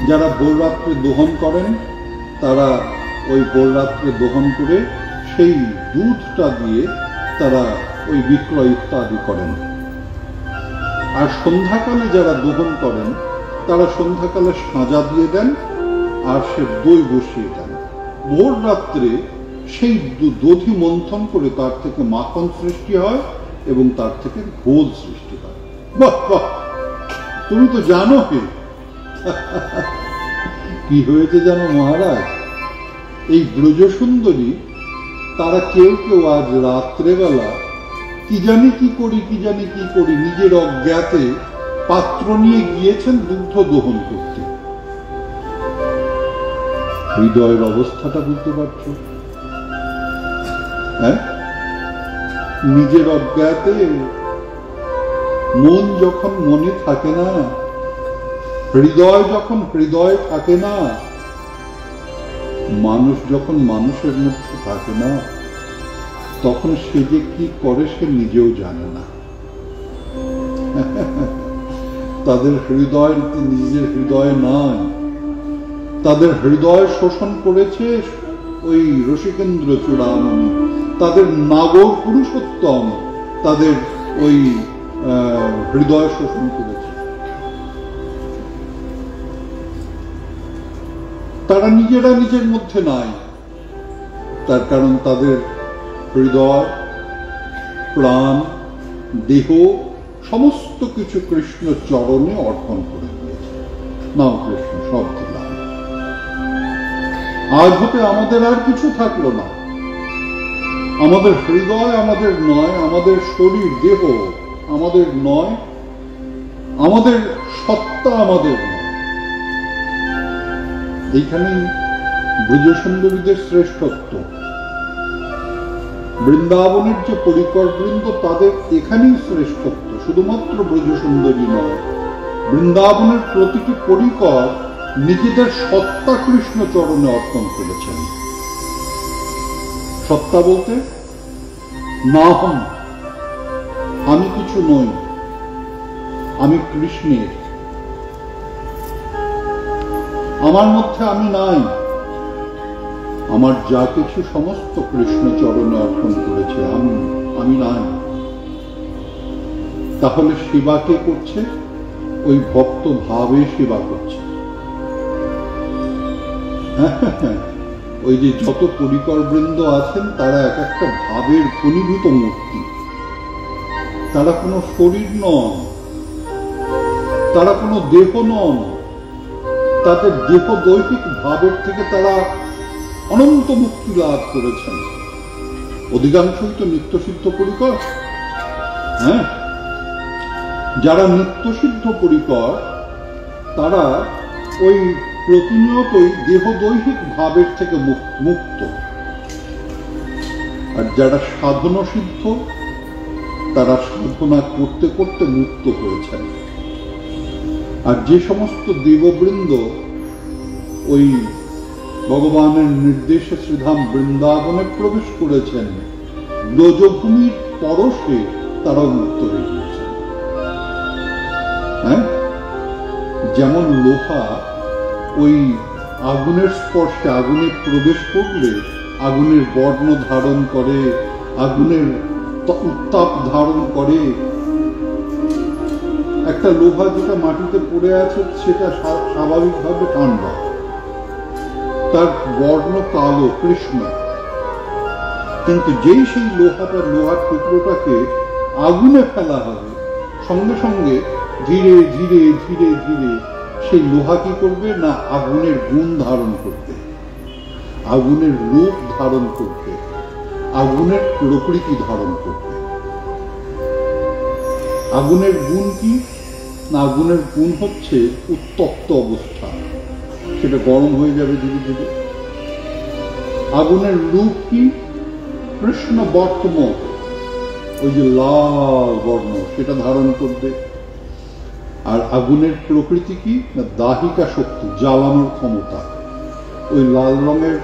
যারা ভোর রাত্রে দহন করেন তারা ওই ভোর রাত্রে দহন করে সেই দুধটা দিয়ে তারা ওই বিক্রয় ইত্যাদি করেন। আর সন্ধ্যাকালে যারা দহন করেন তারা সন্ধ্যাকালে সাজা দিয়ে দেন আর সে দই বসিয়ে দেন। ভোর রাত্রে সেই দধি মন্থন করে তার থেকে মাখন সৃষ্টি হয় এবং তার থেকে ঘোল সৃষ্টি হয়। বাহ বাহ, তুমি তো জানো। কি হয়েছে জানো মহারাজ, এই ব্রজসুন্দরী তারা কেউ কেউ আজ রাত্রেবেলা কি জানি কি করি নিজের অজ্ঞাতে পাত্র নিয়ে গিয়েছেন দুগ্ধ দহন করতে। হৃদয়ের অবস্থাটা বুঝতে পারছো? হ্যাঁ, নিজের অজ্ঞাতে মন যখন মনে থাকে না, হৃদয় যখন হৃদয় থাকে না, মানুষ যখন মানুষের মধ্যে থাকে না, তখন সে যে কি করে সে নিজেও জানে না। তাদের হৃদয় নিজের হৃদয় নয়, তাদের হৃদয় শোষণ করেছে ওই রসিকেন্দ্র চূড়ামণি, তাদের নাগর পুরুষোত্তম তাদের ওই হৃদয় শোষণ করেছে। তারা নিজেরা নিজের মধ্যে নাই, তার কারণ তাদের হৃদয়, প্রাণ, দেহ সমস্ত কিছু কৃষ্ণ চরণে অর্পণ করে দিয়েছে। নাও কৃষ্ণ সব দিলাম। আজ হতে আমাদের আর কিছু থাকলো না। আমাদের হৃদয় আমাদের নয়, আমাদের শরীর দেহ আমাদের নয়, আমাদের সত্তা আমাদের নয়। এইখানেই ব্রজসুন্দরীদের শ্রেষ্ঠত্ব। বৃন্দাবনের যে পরিকর বৃন্দ, তাদের এখানেই শ্রেষ্ঠত্ব। শুধুমাত্র ব্রজসুন্দরী নয়, বৃন্দাবনের প্রতিটি পরিকর নিজেদের সত্তা কৃষ্ণ চরণে অর্পণ করেছেন। সত্তা বলতে নাহম, আমি কিছু নই, আমি কৃষ্ণের, আমার মধ্যে আমি নাই, আমার যা কিছু সমস্ত কৃষ্ণ চরণে অর্পণ করেছে, আমি নাই। তাহলে সেবা কে করছে? ওই ভক্ত ভাবে সেবা করছে। ওই যে যত পরিকর বৃন্দ আছেন, তারা এক একটা ভাবের ঘনীভূত মূর্তি। তারা কোনো শরীর নন, তারা কোনো দেহ নন। তাদের দেহ দৈহিক ভাবের থেকে তারা অনন্ত মুক্তি লাভ করেছেন। অধিকাংশই তো নিত্যসিদ্ধ পরিকর। হ্যাঁ, যারা নিত্যসিদ্ধ পরিকর তারা ওই প্রতিনিয়তই দেহ দৈহিক ভাবের থেকে মুক্ত। আর যারা সাধনা সিদ্ধ, তারা সাধনা করতে করতে মুক্ত হয়েছেন। আর যে সমস্ত দেববৃন্দ ওই ভগবানের নির্দেশে শ্রীধাম বৃন্দাবনে প্রবেশ করেছেন, ব্রজভূমির পরশে তারা মুক্ত হয়ে গিয়েছেন। হ্যাঁ, যেমন লোহা ওই আগুনের স্পর্শে, আগুনে প্রবেশ করলে আগুনের বর্ণ ধারণ করে, আগুনের উত্তাপ ধারণ করে। একটা লোহা যেটা মাটিতে পড়ে আছে সেটা স্বাভাবিকভাবে ঠান্ডা, তার বর্ণ কালো কৃষ্ণ। কিন্তু যেই সেই লোহার টুকরোটাকে আগুনে ফেলা হবে, সঙ্গে সঙ্গে ধীরে ধীরে ধীরে ধীরে সেই লোহা কি করবে না, আগুনের গুণ ধারণ করতে, আগুনের রূপ ধারণ করতে, আগুনের প্রকৃতি ধারণ করতে। আগুনের গুণ কি না, আগুনের গুণ হচ্ছে উত্তপ্ত অবস্থা, সেটা গরম হয়ে যাবে ধীরে ধীরে। আগুনের রূপ কি? কৃষ্ণ বর্তম, ওই যে লাল বর্ণ, সেটা ধারণ করবে। আর আগুনের প্রকৃতি কি না, দাহিকা শক্তি, জ্বালানোর ক্ষমতা। ওই লাল রঙের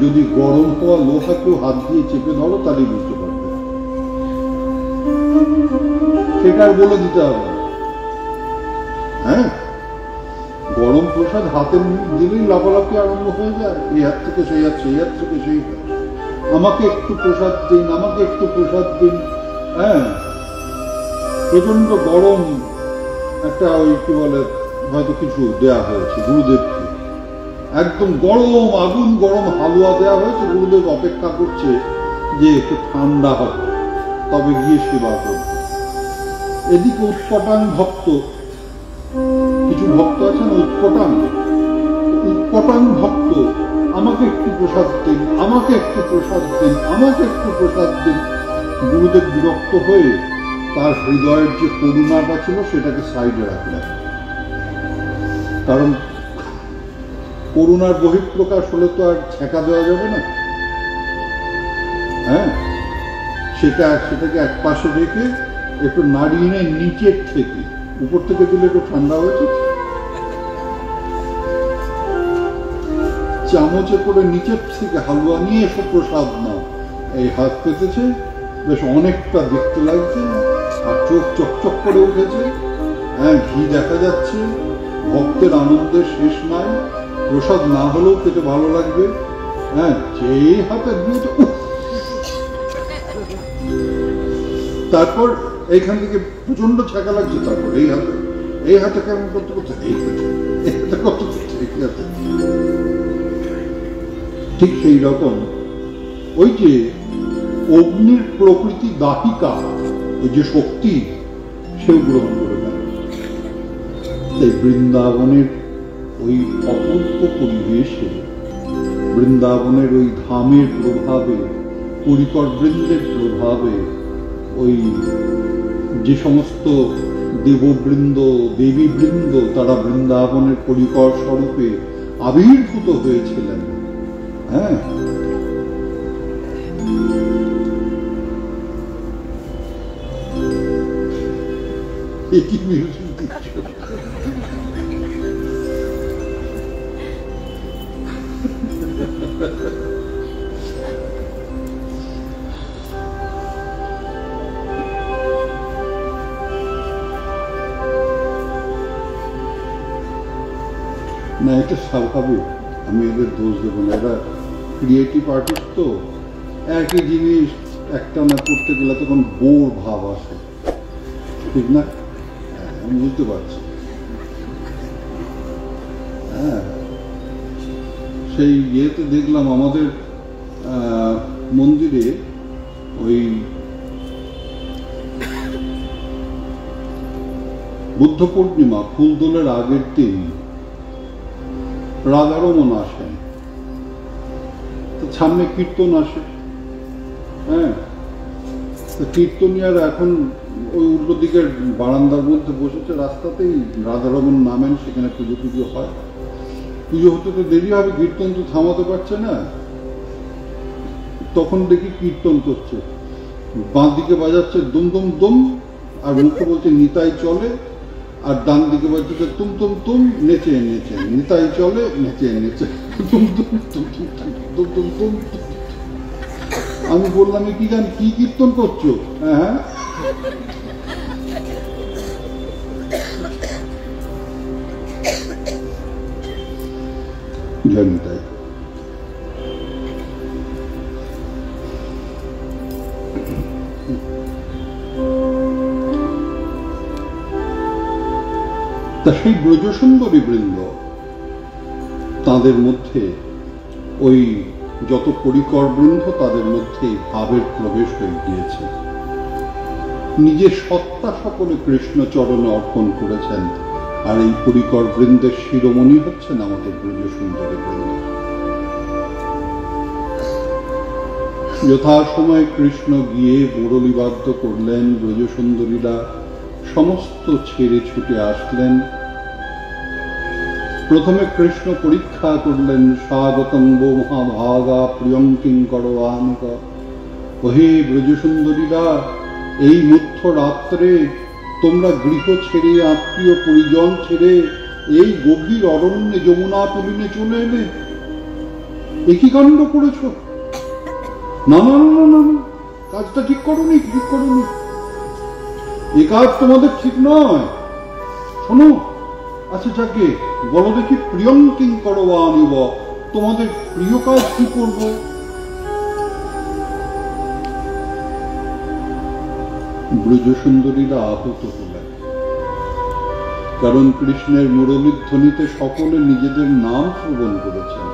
যদি গরম হওয়া লোহাকেও হাত দিয়ে চেপে ধরো, তাহলেই বুঝতে পারবে। সেটা আর বলে দিতে হবে। হ্যাঁ, গরম প্রসাদ হাতে দিলেই লাফালাফি আরম্ভ হয়ে যায়, এই হাত থেকে সেই হাত, সেই হাত থেকে সেই হাত। আমাকে একটু প্রসাদ দিন, আমাকে একটু প্রসাদ দিন। হ্যাঁ, প্রচন্ড গরম একটা ওই কি বলে, হয়তো কিছু দেয়া হয়েছে গুরুদেবকে, একদম গরম আগুন গরম হালুয়া দেয়া হয়েছে। গুরুদেব অপেক্ষা করছে যে একটু ঠান্ডা হবে, তবে গিয়ে সেবা করবে। এদিকে উৎপটাং ভক্ত, কিছু ভক্ত আছেন উৎপটাং ভক্ত, আমাকে একটু প্রসাদ দিন, আমাকে একটু প্রসাদ দিন, আমাকে একটু প্রসাদ দিন। গুরুদেব বিরক্ত হয়ে তার হৃদয়ের যে করুণাটা ছিল সেটাকে সাইডে রাখলেন। কারণ করুণার বহিঃপ্রকাশ হলে তো আর ছেঁকা দেওয়া যাবে না। হ্যাঁ, সেটাকে এক পাশে রেখে একটু নাড়িয়ে নেয় নিচের থেকে, উপর থেকে দিলে একটু ঠান্ডা হয়েছে, চামচে করে নিচের থেকে হালুয়া নিয়ে এসে প্রসাদ নাও। এই হাত পেতেছে, বেশ অনেকটা দেখতে লাগছে, আর চোখ চকচক করে উঠেছে। হ্যাঁ, ঘি দেখা যাচ্ছে, ভক্তের আনন্দের শেষ নাই। প্রসাদ না হলেও খেতে ভালো লাগবে। হ্যাঁ, যেই হাতে দিয়েছে, তারপর এইখান থেকে প্রচন্ড ছাকা লাগছে, তারপর এই হাতে কেমন করতে করতে এই হাতে করতে করতে ঠিক আছে। ঠিক সেই রকম ওই যে অগ্নির প্রকৃতি দাহিকা, ওই যে শক্তি, সেও গ্রহণ করে নেয়। তাই বৃন্দাবনের ওই অপূর্ব পরিবেশে, বৃন্দাবনের ওই ধামের প্রভাবে, পরিকর বৃন্দের প্রভাবে, ওই যে সমস্ত দেববৃন্দ দেবীবৃন্দ তারা বৃন্দাবনের পরিকর স্বরূপে আবির্ভূত হয়েছিলেন। হ্যাঁ, একই মিউজিক দিচ্ছ। না, এটা স্বাভাবিক, আমি এদের দোষ দেবো না। এরা ক্রিয়েটিভ আর্টিস্ট তো, একই জিনিস একটা না করতে গেলে তখন বোর ভাব আসে, ঠিক না? আমি বুঝতে পারছি। হ্যাঁ, সেই ইয়েতে দেখলাম আমাদের মন্দিরে ওই বুদ্ধ পূর্ণিমা ফুলদোলের আগের দিন রাধারমণ আসেন, তো সামনে কীর্তন আসে। হ্যাঁ, তো কীর্তনিয়ার এখন ওই উল্টো দিকের বারান্দার মধ্যে বসেছে, রাস্তাতেই রাধারমণ নামেন, সেখানে পুজো পুজো হয়। পুজো হতে তো দেরি হবে, কীর্তন তো থামাতে পারছে না। তখন দেখি কীর্তন করছে, বাঁ দিকে বাজাচ্ছে দুম দুম দুম, আর মুখে বলছে নিতাই চলে, আর ডান দিকে বাজছে তুম তুম তুম, নেচে নেচে নিতাই চলে, নেচে নেচে তুম তুম তুম তুম তুম তুম তুম। আমি বললাম কি গান, কি কীর্তন করছো? হ্যাঁ, নিতাই। তা সেই ব্রজসুন্দরী বৃন্দ, তাদের মধ্যে ওই যত পরিকর বৃন্দ, তাদের মধ্যে ভাবের প্রবেশ হয়ে গিয়েছে। নিজের সত্তা সকলে কৃষ্ণ চরণে অর্পণ করেছেন, আর এই পরিকর বৃন্দের শিরোমণি হচ্ছেন আমাদের ব্রজসুন্দরী বৃন্দ। যথাসময়ে কৃষ্ণ গিয়ে মুরলীবাদ্য করলেন, ব্রজসুন্দরীরা সমস্ত ছেড়ে ছুটে আসলেন। প্রথমে কৃষ্ণ পরীক্ষা করলেন, স্বাগতং গো মহাভাগা প্রিয়ঙ্কিং করবানিক। ওহে ব্রজসুন্দরীরা, এই মধ্য রাত্রে তোমরা গৃহ ছেড়ে, আত্মীয় পরিজন ছেড়ে এই গভীর অরণ্যে যমুনা পুলিনে চলে এলে, একই কাণ্ড করেছ। না না না না, কাজটা ঠিক করোনি, ঠিক করোনি, এ কাজ তোমাদের ঠিক নয়। শোনো, আচ্ছা যাকে বলো দেখি, প্রিয়ঙ্কিং করবানিব, তোমাদের প্রিয় কাজ কি করব? ব্রজসুন্দরীরা আহত হলেন, কারণ কৃষ্ণের মুরলীর ধ্বনিতে সকলে নিজেদের নাম শ্রবণ করেছেন।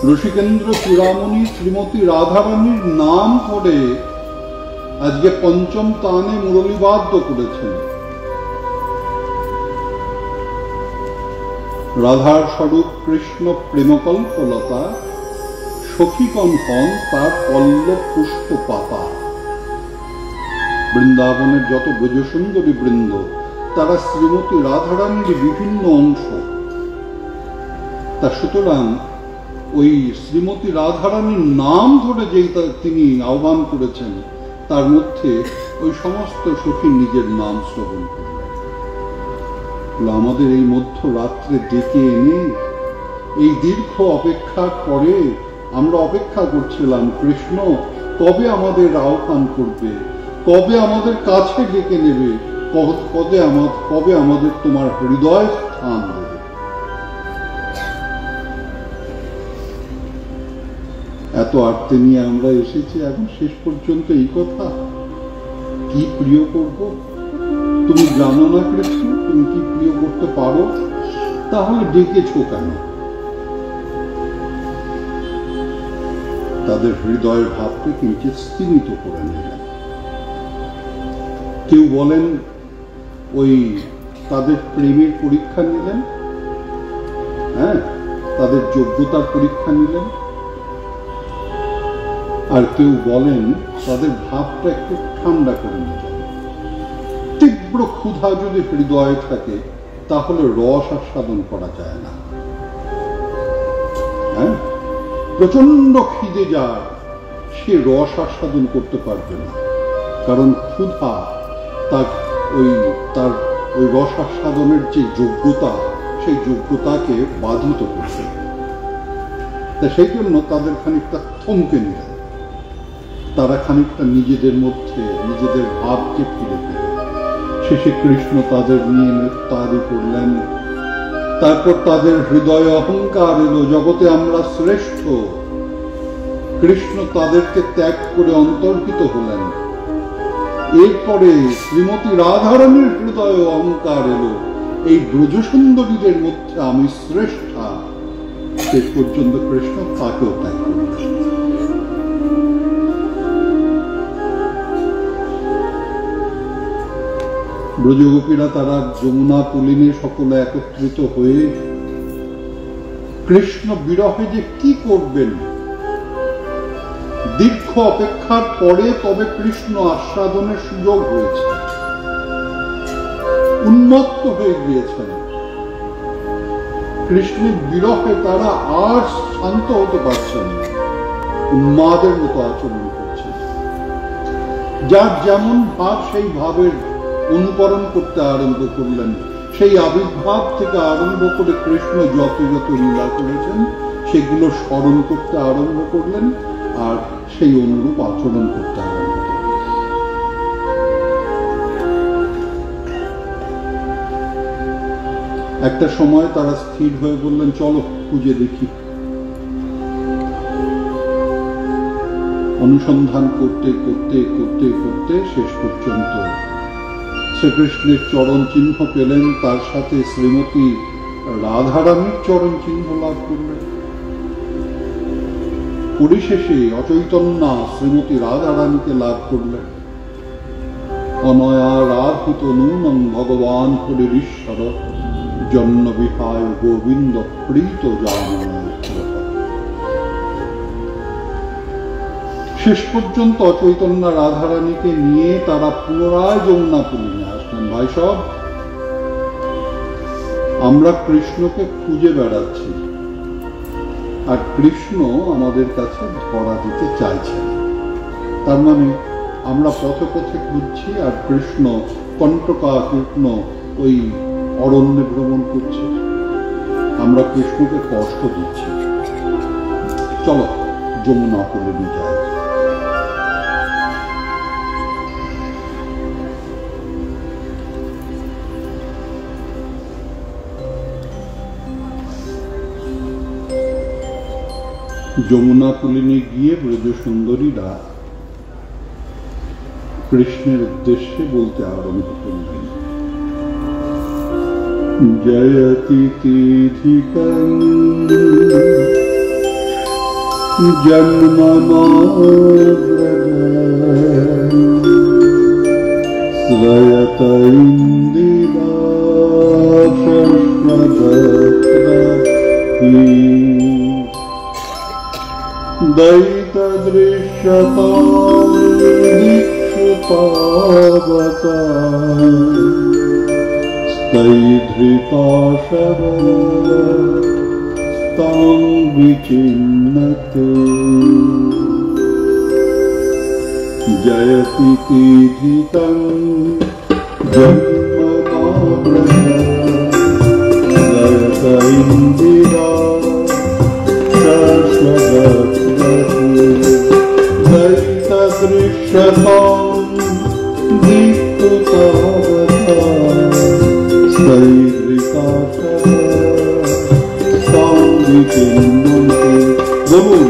রসিকেন্দ্র চূড়ামণি শ্রীমতী রাধারানীর নাম করে আজকে পঞ্চম তানে মুরলীবাদ্য করেছেন। রাধার স্বরূপ কৃষ্ণ প্রেমকল্পলতা, সখীগণ হন তার পল্লব পুষ্প পাতা। বৃন্দাবনের যত ব্রজসুন্দরী বৃন্দ, তারা শ্রীমতী রাধারানীর বিভিন্ন অংশ। তা সুতরাং ওই শ্রীমতী রাধারানীর নাম ধরে যেই তিনি আহ্বান করেছেন, তার মধ্যে ওই সমস্ত সখী নিজের নাম শ্রবণ করলেন। আমাদের এই মধ্য রাত্রে ডেকে এনে এই দীর্ঘ অপেক্ষার পরে আমরা অপেক্ষা করছিলাম, কৃষ্ণ কবে আমাদের আহ্বান করবে, কবে আমাদের কাছে ডেকে নেবে, কবে আমাদের তোমার হৃদয় স্থান দেবে। এত আর্তে নিয়ে আমরা এসেছি, এখন শেষ পর্যন্ত এই কথা, কি প্রিয় করব? তুমি জানো না কৃষ্ণ, তুমি কি প্রিয় করতে পারো? তাহলে ডেকেছ কেন? তাদের হৃদয়ের ভাবকে কিঞ্চিৎ স্তিমিত করে নিলেন। কেউ বলেন ওই তাদের প্রেমের পরীক্ষা নিলেন, হ্যাঁ, তাদের যোগ্যতার পরীক্ষা নিলেন। আর কেউ বলেন তাদের ভাবটা একটু ঠান্ডা করে নিলেন। তীব্র ক্ষুধা যদি হৃদয়ে থাকে তাহলে রস আস্বাদন করা যায় না। হ্যাঁ, প্রচন্ড খিদে যার, সে রস আস্বাদন করতে পারবে না, কারণ ক্ষুধা তার ওই রস আস্বাদনের যে যোগ্যতা, সেই যোগ্যতাকে বাধিত করবে। তা সেই জন্য তাদের খানিকটা থমকে নিলেন, তারা খানিকটা নিজেদের মধ্যে নিজেদের ভাবকে ফিরে পেল। শেষে কৃষ্ণ তাদের নিয়ে নৃত্যাদি করলেন। তারপর তাদের হৃদয়ে অহংকার এলো, জগতে আমরা শ্রেষ্ঠ। কৃষ্ণ তাদেরকে ত্যাগ করে অন্তর্হিত হলেন। এরপরে শ্রীমতী রাধারানীর হৃদয়ে অহংকার এলো, এই ব্রজসুন্দরীদের মধ্যে আমি শ্রেষ্ঠা। শেষ পর্যন্ত কৃষ্ণ তাকেও ত্যাগ করলেন। ব্রজগোপীরা তারা যমুনা পুলিনে সকলে একত্রিত হয়ে কৃষ্ণ বিরহে যে কি করবেন, দীর্ঘ অপেক্ষার পরে তবে কৃষ্ণ আস্বাদনের সুযোগ হয়েছে। উন্মত্ত হয়ে গিয়েছেন কৃষ্ণের বিরহে, তারা আর শান্ত হতে পারছেন না, উন্মাদের মতো আচরণ করছে। যার যেমন ভাব সেই ভাবের অনুকরণ করতে আরম্ভ করলেন। সেই আবির্ভাব থেকে আরম্ভ করে কৃষ্ণ যত যত লীলা করেছেন সেগুলো স্মরণ করতে আরম্ভ করলেন, আর সেই অনুরূপ আচরণ করতে আরম্ভ করলেন। একটা সময় তারা স্থির হয়ে বললেন, চলো খুঁজে দেখি। অনুসন্ধান করতে করতে করতে করতে শেষ পর্যন্ত শ্রীকৃষ্ণের চরণ চিহ্ন পেলেন, তার সাথে শ্রীমতী রাধারানীর চরণ চিহ্ন লাভ করলেন। পরিশেষে অচৈতন্যা শ্রীমতী রাধারানীকে লাভ করলেন। অনয়া রাধিত নূনং ভগবান হরিশ্বর জন্ম বিহায় গোবিন্দ প্রীত জানয়। শেষ পর্যন্ত অচৈতন্য রাধারানীকে নিয়ে তারা পুনরায় যমুনা পুলিনে আসলেন। ভাই সব, আমরা কৃষ্ণকে খুঁজে বেড়াচ্ছি, আর কৃষ্ণ আমাদের কাছে ধরা দিতে চাইছেন। তার মানে আমরা পথে পথে খুঁজছি, আর কৃষ্ণ কণ্টকাকীর্ণ ওই অরণ্যে ভ্রমণ করছে। আমরা কৃষ্ণকে কষ্ট দিচ্ছি। চলো যমুনা পুলিনে যাই। যমুনা পুলিনে গিয়ে ব্রজসুন্দরীরা কৃষ্ণের উদ্দেশ্যে বলতে আরম্ভ করলেন, জয়তি তিধিকং জন্মমাব্রজত ইন্দিরাশস্বদত্রী দৈতদৃশ্যতাং দীক্ষুতাবতা স্তৈধৃতাশব তাং বিচিন্নতে। জয়তি তিধিকং জন্মমাব্রজত ইন্দিরা দৈতদৃশ্যতাং দীক্ষুতাবতা স্তৈধৃতাশব তাং বিচিন্নতে। বলুন,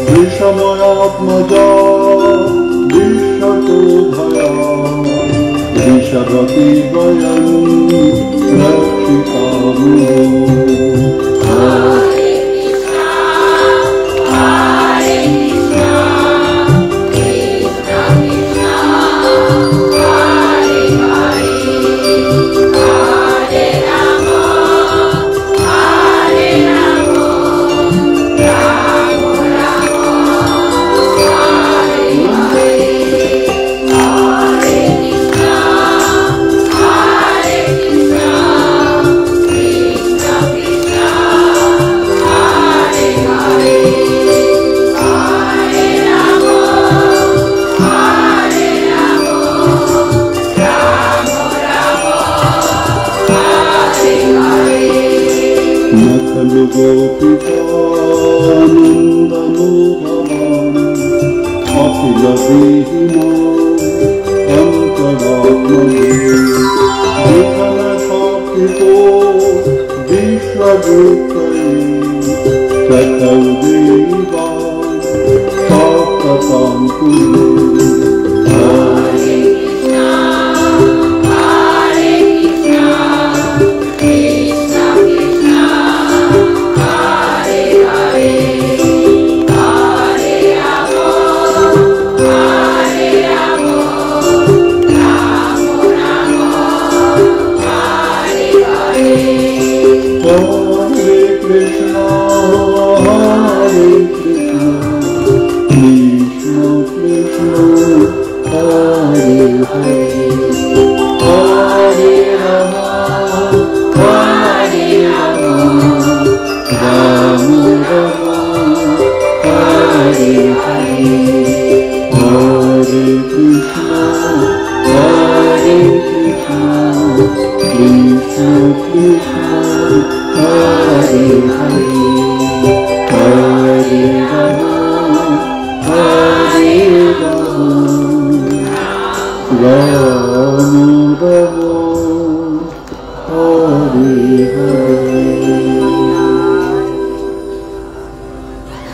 বিষময়াত্মজা বিশ্বতোধয়া ঋষভতি বয়ং রক্ষিতামো।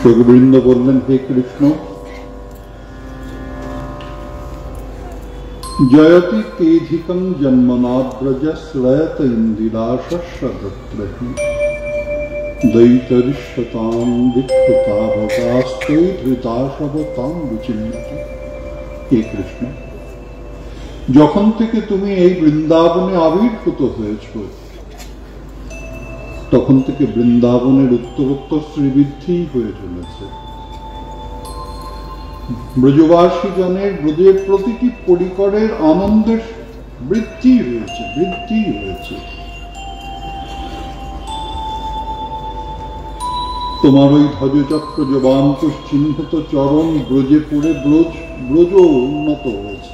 যোগবৃন্দ বললেন, হে কৃষ্ণ, জয়তি কেধিকং জন্মনাব্রজ শ্রয়ত ইন্দিরাশস্যদ্রহি দৈতরিষ্যতাং বিক্ষুতাভতাস্তৈধৃতাশবতাং বিচিন্নতি। হে কৃষ্ণ, যখন থেকে তুমি এই বৃন্দাবনে আবির্ভূত হয়েছ, তখন থেকে বৃন্দাবনের উত্তরোত্তর শ্রীবৃদ্ধি হয়ে চলেছে। ব্রজবাসী জনের ব্রজের প্রতিটি পরিকরের আনন্দের বৃদ্ধি হয়েছে। তোমার ওই ধ্বজচক্র জবাঙ্কুশ চিহ্নিত চরণ ব্রজে পড়ে ব্রজ উন্নত হয়েছে।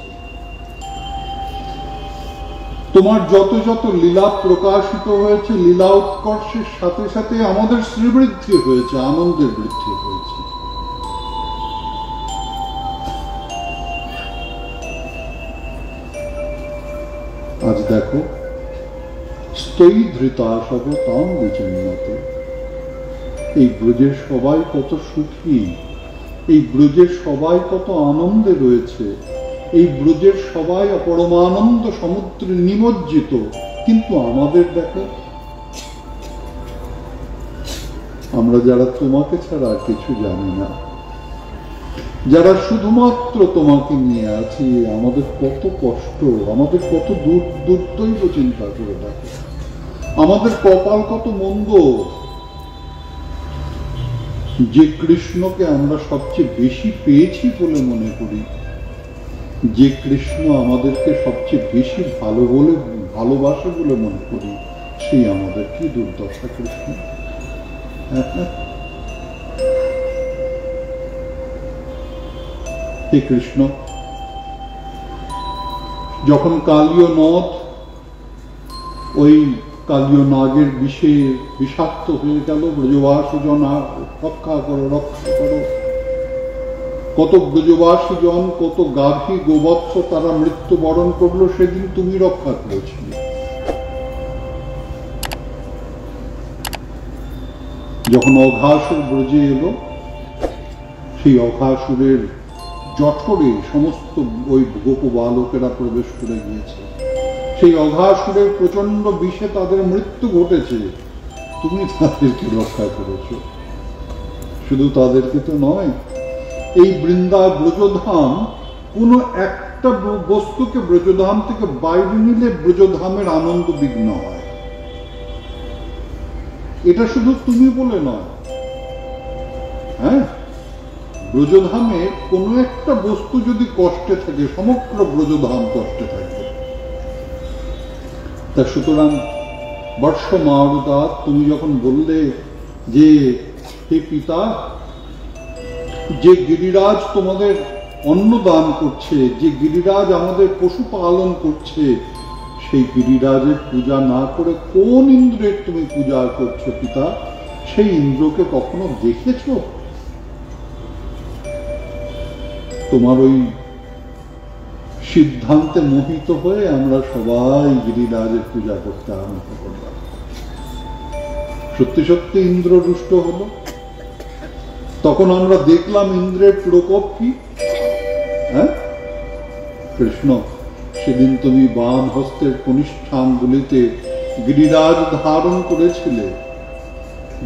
তোমার যত যত লীলা প্রকাশিত হয়েছে, লীলা উৎকর্ষের সাথে সাথে আমাদের শ্রীবৃদ্ধি হয়েছে, আনন্দের বৃদ্ধি হয়েছে। আজ দেখো, স্তৈধৃতাশব তাং বিচিন্নতে। এই ব্রজের সবাই কত সুখী, এই ব্রজের সবাই কত আনন্দে রয়েছে, এই ব্রজের সবাই পরমানন্দ সমুদ্রে নিমজ্জিত। কিন্তু আমাদের দেখো, আমরা যারা তোমাকে ছাড়া আর কিছু জানি না, যারা শুধুমাত্র তোমাকে নিয়ে আছি, আমাদের কত কষ্ট, আমাদের কত দুর্দৈব চিন্তা করে দেখো, আমাদের কপাল কত মন্দ। যে কৃষ্ণকে আমরা সবচেয়ে বেশি পেয়েছি বলে মনে করি, যে কৃষ্ণ আমাদেরকে সবচেয়ে বেশি ভালোবাসে বলে মনে করি, সেই আমাদের কি দুর্দশা কৃষ্ণ। হে কৃষ্ণ, যখন কালীয় নদ ওই কালীয় নাগের বিষে বিষাক্ত হয়ে গেল, ব্রজবাসীজন রক্ষা করো রক্ষা করো, কত ব্রজবাসী জন, কত গাভী গোবৎস তারা মৃত্যুবরণ করলো, সেদিন তুমি রক্ষা করেছিলে। যখন অঘাসুর ব্রজে এলো, সেই অঘাসুরের জঠরে সমস্ত ওই গোপ বালকেরা প্রবেশ করে গিয়েছে। সেই অঘাসুরের প্রচন্ড বিষে তাদের মৃত্যু ঘটেছে, তুমি তাদেরকে রক্ষা করেছো। শুধু তাদেরকে তো নয়, এই বৃন্দা ব্রজধাম কোন একটা বস্তুকে ব্রজধাম থেকে বাইরে নিলে ব্রজধামের আনন্দ বিঘ্ন হয়। এটা শুধু তুমি বলে নয়, হ্যাঁ, ব্রজধামে কোন একটা বস্তু যদি কষ্টে থাকে, সমগ্র ব্রজধাম কষ্টে থাকবে। তা সুতরাং বর্ষ মারুতা, তুমি যখন বললে যে হে পিতা, যে গিরিরাজ তোমাদের অন্ন দান করছে, যে গিরিরাজ আমাদের পশু পালন করছে, সেই গিরিরাজের পূজা না করে কোন ইন্দ্রের তুমি পূজা করছো পিতা? সেই ইন্দ্রকে কখনো দেখেছ? তোমার ওই সিদ্ধান্তে মোহিত হয়ে আমরা সবাই গিরিরাজের পূজা করতে আরম্ভ করলাম। সত্যি সত্যি ইন্দ্র রুষ্ট হলো। তখন আমরা দেখলাম ইন্দ্রের প্রকোপ কি। হ্যাঁ কৃষ্ণ, সেদিন তুমি বাম হস্তের কনিষ্ঠাঙ্গুলিতে গিরিরাজ ধারণ করেছিলে।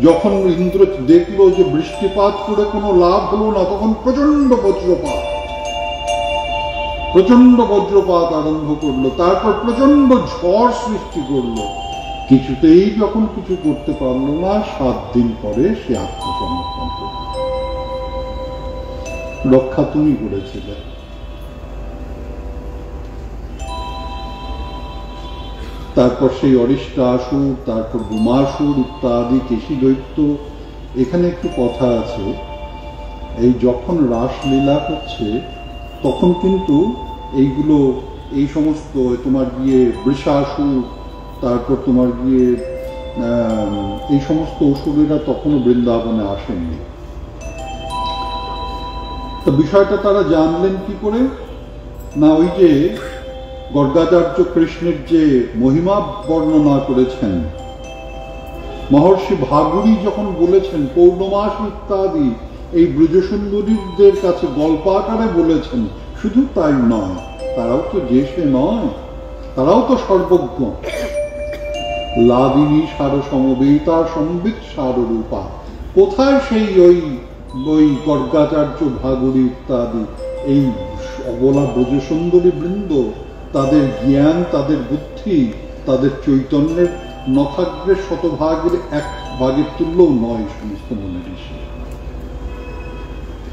যখন ইন্দ্র দেখলো যে বৃষ্টিপাত করে কোনো লাভ হলো না, তখন প্রচন্ড বজ্রপাত আরম্ভ করলো। তারপর প্রচন্ড ঝড় সৃষ্টি করলো। কিছুতেই যখন কিছু করতে পারলো না, 7 দিন পরে সে আত্মসমর্পণ করল। রক্ষা তুমি করেছিলে। তারপর সেই অরিষ্টাসুর, তারপর গুমাসুর ইত্যাদি কেশী দৈত্য। এখানে একটু কথা আছে, এই যখন রাসলীলা হচ্ছে তখন কিন্তু এইগুলো, এই সমস্ত তোমার গিয়ে বৃষাসুর, তারপর তোমার গিয়ে এই সমস্ত অসুরেরা তখনও বৃন্দাবনে আসেননি। তো বিষয়টা তারা জানলেন কি করে? না, ওই যে গর্গাচার্য কৃষ্ণের যে মহিমা বর্ণনা করেছেন, মহর্ষি ভাগুরি যখন বলেছেন, পৌর্ণমাস ইত্যাদি এই ব্রজসুন্দরীদের কাছে গল্প আকারে বলেছেন। শুধু তাই নয়, তারাও তো যে সে নয়, তারাও তো সর্বজ্ঞ। লাদিনী সার সমবেতা সম্বিত সার রূপা, কোথায় সেই ওই গর্গাচার্য ভাগুরি ইত্যাদি এই অবলা ব্রজসুন্দরী বৃন্দ? তাদের জ্ঞান, তাদের বুদ্ধি, তাদের চৈতন্যের নখাগ্রের 100 1 ভাগের তুল্যও নয় সমস্ত মনে ঋষি।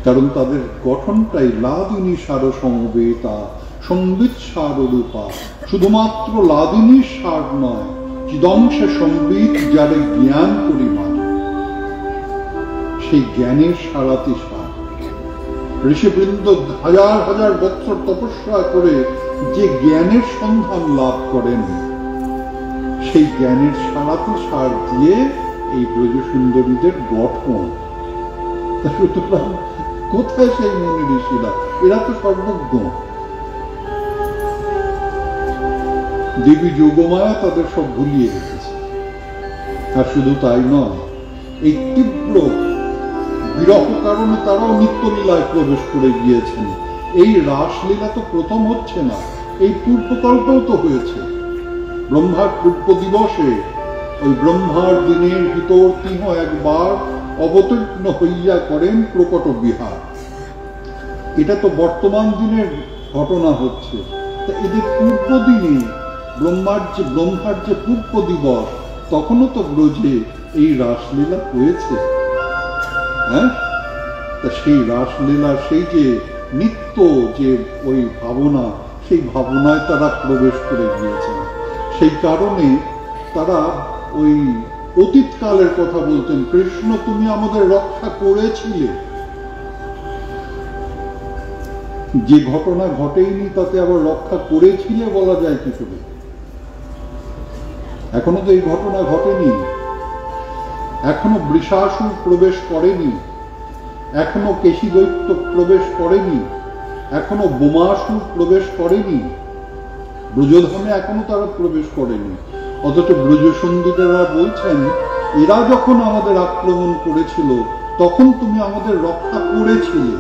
কারণ তাদের গঠনটাই লাদিনী সার সমবেতা সম্বিত সার রূপা। শুধুমাত্র লাদিনীর সার নয়, চিদংশে সম্বিত, যারে জ্ঞান পরিমাণ, সেই জ্ঞানের সারাতে সার। ঋষিবৃন্দ হাজার হাজার বছর তপস্যা করে যে জ্ঞানের সন্ধান লাভ করেন, সেই জ্ঞানের সারাতে সার দিয়ে এই ব্রজসুন্দরীদের গঠন। সুতরাং কোথায় সেই মুনি ঋষিরা? এরা তো সর্বজ্ঞ। দেবী যোগমায়া তাদের সব ভুলিয়ে রেখেছে। আর শুধু তাই নয়, এই তীব্র বিরহ কারণে তারাও নিত্যলীলায় প্রবেশ করে গিয়েছেন। এই রাসলীলা তো প্রথম হচ্ছে না, এই পূর্বকল্পেও তো হয়েছে। ব্রহ্মার পূর্ব দিবসে ওই ব্রহ্মার দিনের ভিতর তিহ একবার অবতীর্ণ হইয়া করেন প্রকট বিহার। এটা তো বর্তমান দিনের ঘটনা হচ্ছে। তা এদের পূর্ব দিনে ব্রহ্মার যে পূর্ব দিবস, তখনও তো ব্রজে এই রাসলীলা হয়েছে। হ্যাঁ, তা সেই রাসলীলা, সেই যে নিত্য যে ওই ভাবনা, সেই ভাবনায় তারা প্রবেশ করে গিয়েছেন। সেই কারণে তারা ওই অতীতকালের কথা বলতেন, কৃষ্ণ তুমি আমাদের রক্ষা করেছিলে। যে ঘটনা ঘটেইনি তাতে আবার রক্ষা করেছিলে বলা যায় কি করে? এখনো তো এই ঘটনা ঘটেনি, এখনো বৃষাসুর প্রবেশ করেনি। এখনো কেশী দৈত্য প্রবেশ করেনি, এখনো বোমাসুর প্রবেশ করেনি, ব্রজধামে এখনো তারা প্রবেশ করেনি। অথচ ব্রজসুন্দরীরা বলছেন, এরা যখন আমাদের আক্রমণ করেছিল তখন তুমি আমাদের রক্ষা করেছিলে।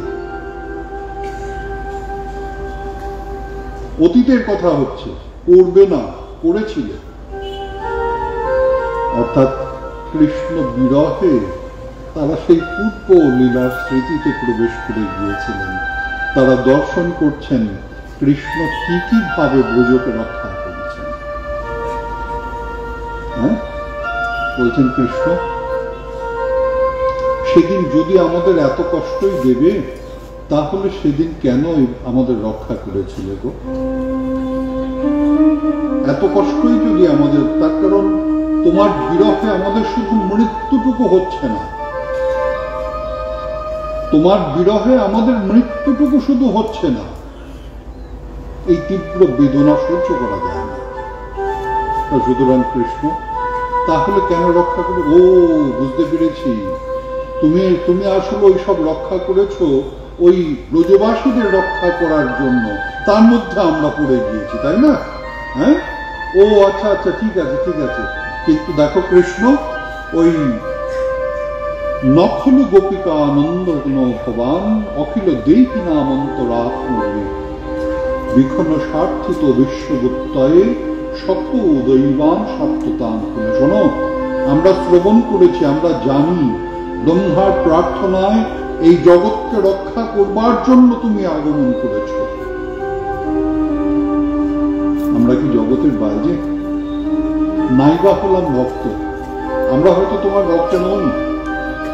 অতীতের কথা হচ্ছে, করবে না, করেছিলে। অর্থাৎ কৃষ্ণ বিরহে তারা সেই পূর্ব লীলার স্মৃতিতে প্রবেশ করে গিয়েছিলেন। তারা দর্শন করছেন কৃষ্ণ কি কি ভাবে ব্রজকে রক্ষা করেছেন। হ্যাঁ, বলছেন কৃষ্ণ সেদিন যদি আমাদের এত কষ্টই দেবে, তাহলে সেদিন কেন আমাদের রক্ষা করেছিল গো? এত কষ্টই যদি আমাদের, তার কারণ তোমার বিরহে আমাদের শুধু মৃত্যুটুকু হচ্ছে না, তোমার বিরহে আমাদের মৃত্যুটুকু শুধু হচ্ছে না, এই তীব্র বেদনা সহ্য করা যায় না। সুতরাং কৃষ্ণ তাহলে কেন রক্ষা করবে? ও, বুঝতে পেরেছি, তুমি আসলে ওই সব রক্ষা করেছো ওই ব্রজবাসীদের রক্ষা করার জন্য, তার মধ্যে আমরা পড়ে গিয়েছি, তাই না? হ্যাঁ, ও আচ্ছা আচ্ছা, ঠিক আছে ঠিক আছে। কিন্তু দেখো কৃষ্ণ, ওই নখল গোপিকা আনন্দ ভবান অখিল দেহি নামন্তরাত্মে বিখন স্বার্থিত বিশ্বগুপ্তয়ে সত্য দৈবান সত্যতান। শোনো, আমরা শ্রবণ করেছি, আমরা জানি ব্রহ্মার প্রার্থনায় এই জগৎকে রক্ষা করবার জন্য তুমি আগমন করেছ। আমরা কি জগতের বাইরে? নাইবা হলাম ভক্ত, আমরা হয়তো তোমার ভক্ত নই,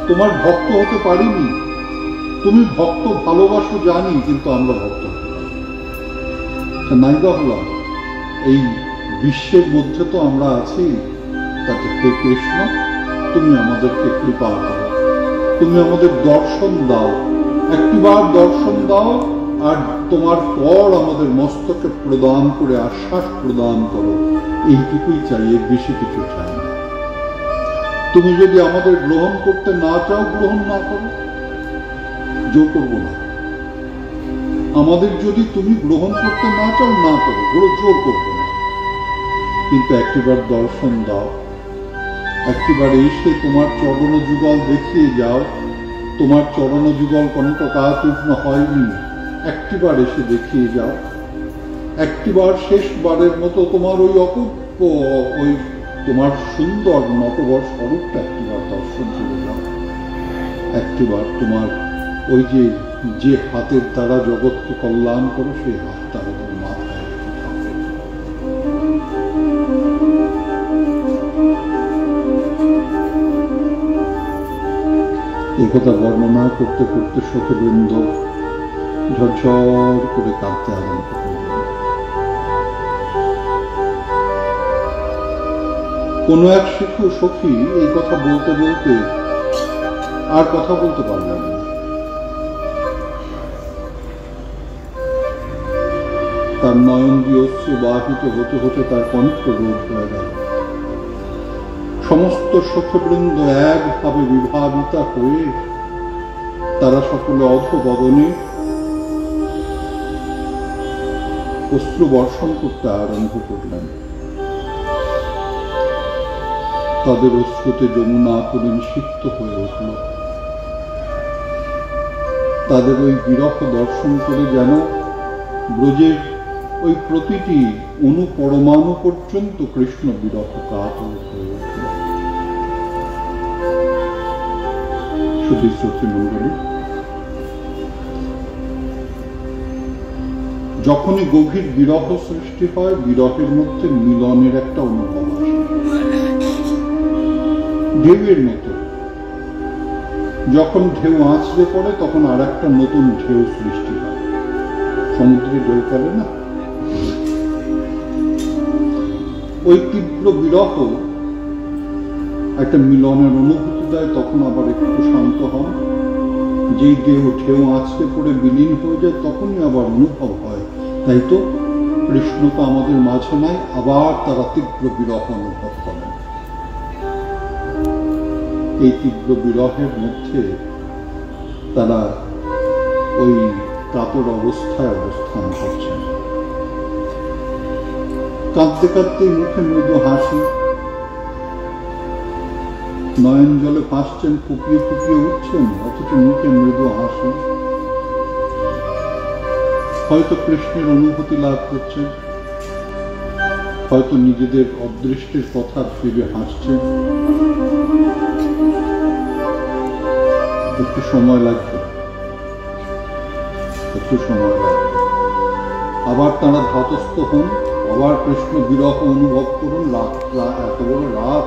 তোমার ভক্ত হতে পারিনি। তুমি ভক্ত ভালোবাসো জানি, কিন্তু আমরা ভক্ত নাইবা হলাম। এই বিশ্বের মধ্যে তো আমরা আছি। তাতে হে কৃষ্ণ, তুমি আমাদেরকে কৃপা করো, তুমি আমাদের দর্শন দাও, একটিবার দর্শন দাও, আর তোমার পর আমাদের মস্তকে প্রদান করে আশ্বাস প্রদান করো। এইটুকুই চাই, এর বেশি কিছু চাই না। তুমি যদি আমাদের গ্রহণ করতে না চাও, গ্রহণ না করো, জোর করবো না। আমাদের যদি তুমি গ্রহণ করতে না চাও, না করো, জোর করবো না। কিন্তু একটিবার দর্শন দাও, একটিবার এসে তোমার চরণ যুগল দেখিয়ে যাও। তোমার চরণ যুগল কণ্টকাতীর্ণ হয়নি, একটিবার এসে দেখিয়ে যাও। একটিবার শেষবারের মতো তোমার ওই অপূর্ব, ওই তোমার সুন্দর নটবর স্বরূপটা একটিবার দর্শন করে যাও। একটিবার তোমার ওই যে হাতের দ্বারা জগৎকে কল্যাণ করো, সেই হাতটা তোমার মাথায় থাকে। একথা বর্ণনা করতে করতে শতবৃন্দ ঝরঝর করে কাঁদতে আরম্ভ করল। কোন এক সখী এই কথা বলতে বলতে আর কথা বলতে পারলেন না। তার নয়ন দিয়ে অশ্রু বাহিত হতে হতে তার কণ্ঠ রোধ হয়ে গেল। সমস্ত সখীবৃন্দ একভাবে বিভাবিতা হয়ে তারা সকলে অধবদনে অশ্রু বর্ষণ করতে আরম্ভ করলেন। তাদের অশ্রুতে যমুনা পরিনিষিক্ত হয়ে উঠল। তাদের ওই বিরহ দর্শন করে যেন ব্রজের ওই প্রতিটি অনুপরমাণু পর্যন্ত কৃষ্ণ বিরহ কাতর হয়ে উঠল। সুধী শ্রোতৃমণ্ডলী, যখনই গভীর বিরহ সৃষ্টি হয়, বিরহের মধ্যে মিলনের একটা অনুভব আসে। ঢেউয়ের মতো যখন ঢেউ আছড়ে পড়ে, তখন আর একটা নতুন ঢেউ সৃষ্টি হয়। সমুদ্রে ঢেউ ফেলে না, ওই তীব্র বিরহ একটা মিলনের অনুভূতি দেয়। তখন আবার একটু শান্ত হন, যেই দেহ ঢেউ আছড়ে পড়ে বিলীন হয়ে যায়, তখনই আবার অনুভব হয়। তাই তো কৃষ্ণ তো আমাদের মাঝে নাই, আবার তারা তীব্র বিরহ অনুভব করেন। এই তীব্র বিরহের মধ্যে তারা ওই কাতর অবস্থায় অবস্থান করছেন। কাঁদতে কাঁদতে মুখে মৃদু হাসি, নয়ন জলে ভাসছেন, ফুপিয়ে ফুপিয়ে উঠছেন, অথচ মুখে মৃদু হাসি। হয়তো কৃষ্ণের অনুভূতি লাভ করছেন, হয়তো নিজেদের অদৃষ্টের কথা ভেবে হাসছেন। একটু সময় লাগবে, একটু সময় লাগবে। আবার তারা ধাতস্থ হন, আবার কৃষ্ণ বিরহ অনুভব করুন। এত বড় রাত,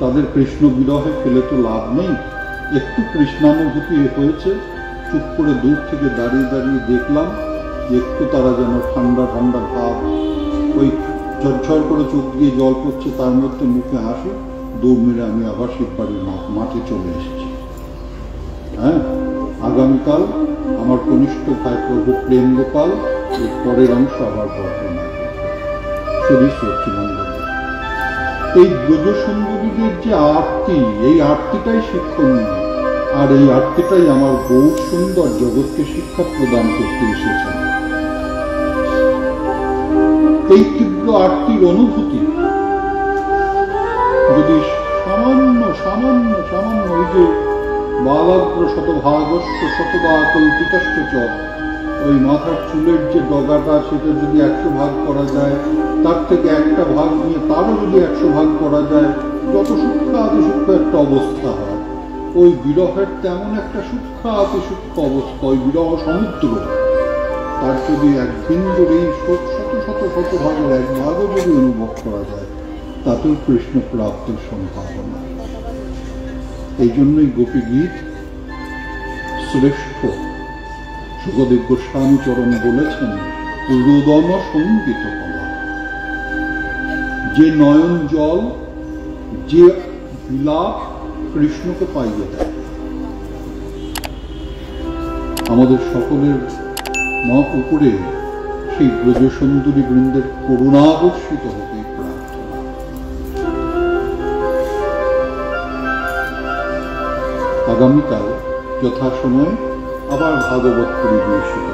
তাদের কৃষ্ণ বিরহে ফেলে তো লাভ নেই। একটু কৃষ্ণানুভূতি হয়েছে, চুপ করে দূর থেকে দাঁড়িয়ে দাঁড়িয়ে দেখলাম একটু তারা যেন ঠান্ডা ঠান্ডা ভাব, ওই ঝরঝর করে চোখ দিয়ে জল পড়ছে, তার মধ্যে মুখে হাসি। দৌড় মেরে আমি আবার শিববাড়ির মাঠে চলে এসেছি। হ্যাঁ, আগামীকাল আমার কনিষ্ঠ ভাই প্রভু প্রেম গোপাল এর পরের অংশ আবার বর্ণনা করবে। সচিমণ্ডল, এই ব্রজ সুন্দরীদের যে আরতি, এই আরতিটাই শিক্ষণীয়, আর এই আরতিটাই আমার বহু সুন্দর জগৎকে শিক্ষা প্রদান করতে এসেছেন। এই তীব্র আরতির অনুভূতি যদি সামান্য সামান্য সামান্য ওই যে বালাগ্র শতভাগস্য শতদা কল্পিতস্য চ, ওই মাথার চুলের যে ডগাটা, সেটা যদি 100 ভাগ করা যায়, তার থেকে একটা ভাগ নিয়ে তারও যদি 100 ভাগ করা যায়, যত সূক্ষ্ম আতি সূক্ষ্ম একটা অবস্থা হয়, ওই বিরহের তেমন একটা সূক্ষ্ম আতি সূক্ষ্ম অবস্থা, ওই বিরহ সমুদ্র, তার যদি একদিন যদি শত শত শত ভাগের 1 ভাগও যদি অনুভব করা যায়, তাতেও কৃষ্ণ প্রাপ্তির সম্ভাবনা। এই জন্যই গোপী গীত শ্রেষ্ঠ। সুখদেব গোস্বামী চরণ বলেছেন, রোদন সঙ্গীত কলা, যে নয়ন জল, যে বিলাপ কৃষ্ণকে পাইয়ে দেয়। আমাদের সকলের উপরে সেই ব্রজ সুন্দরী বৃন্দের করুণাবর্ষিত হবে প্রার্থনা। আগামীকাল যথাসময়ে আবার ভাগবত পরিবেশিত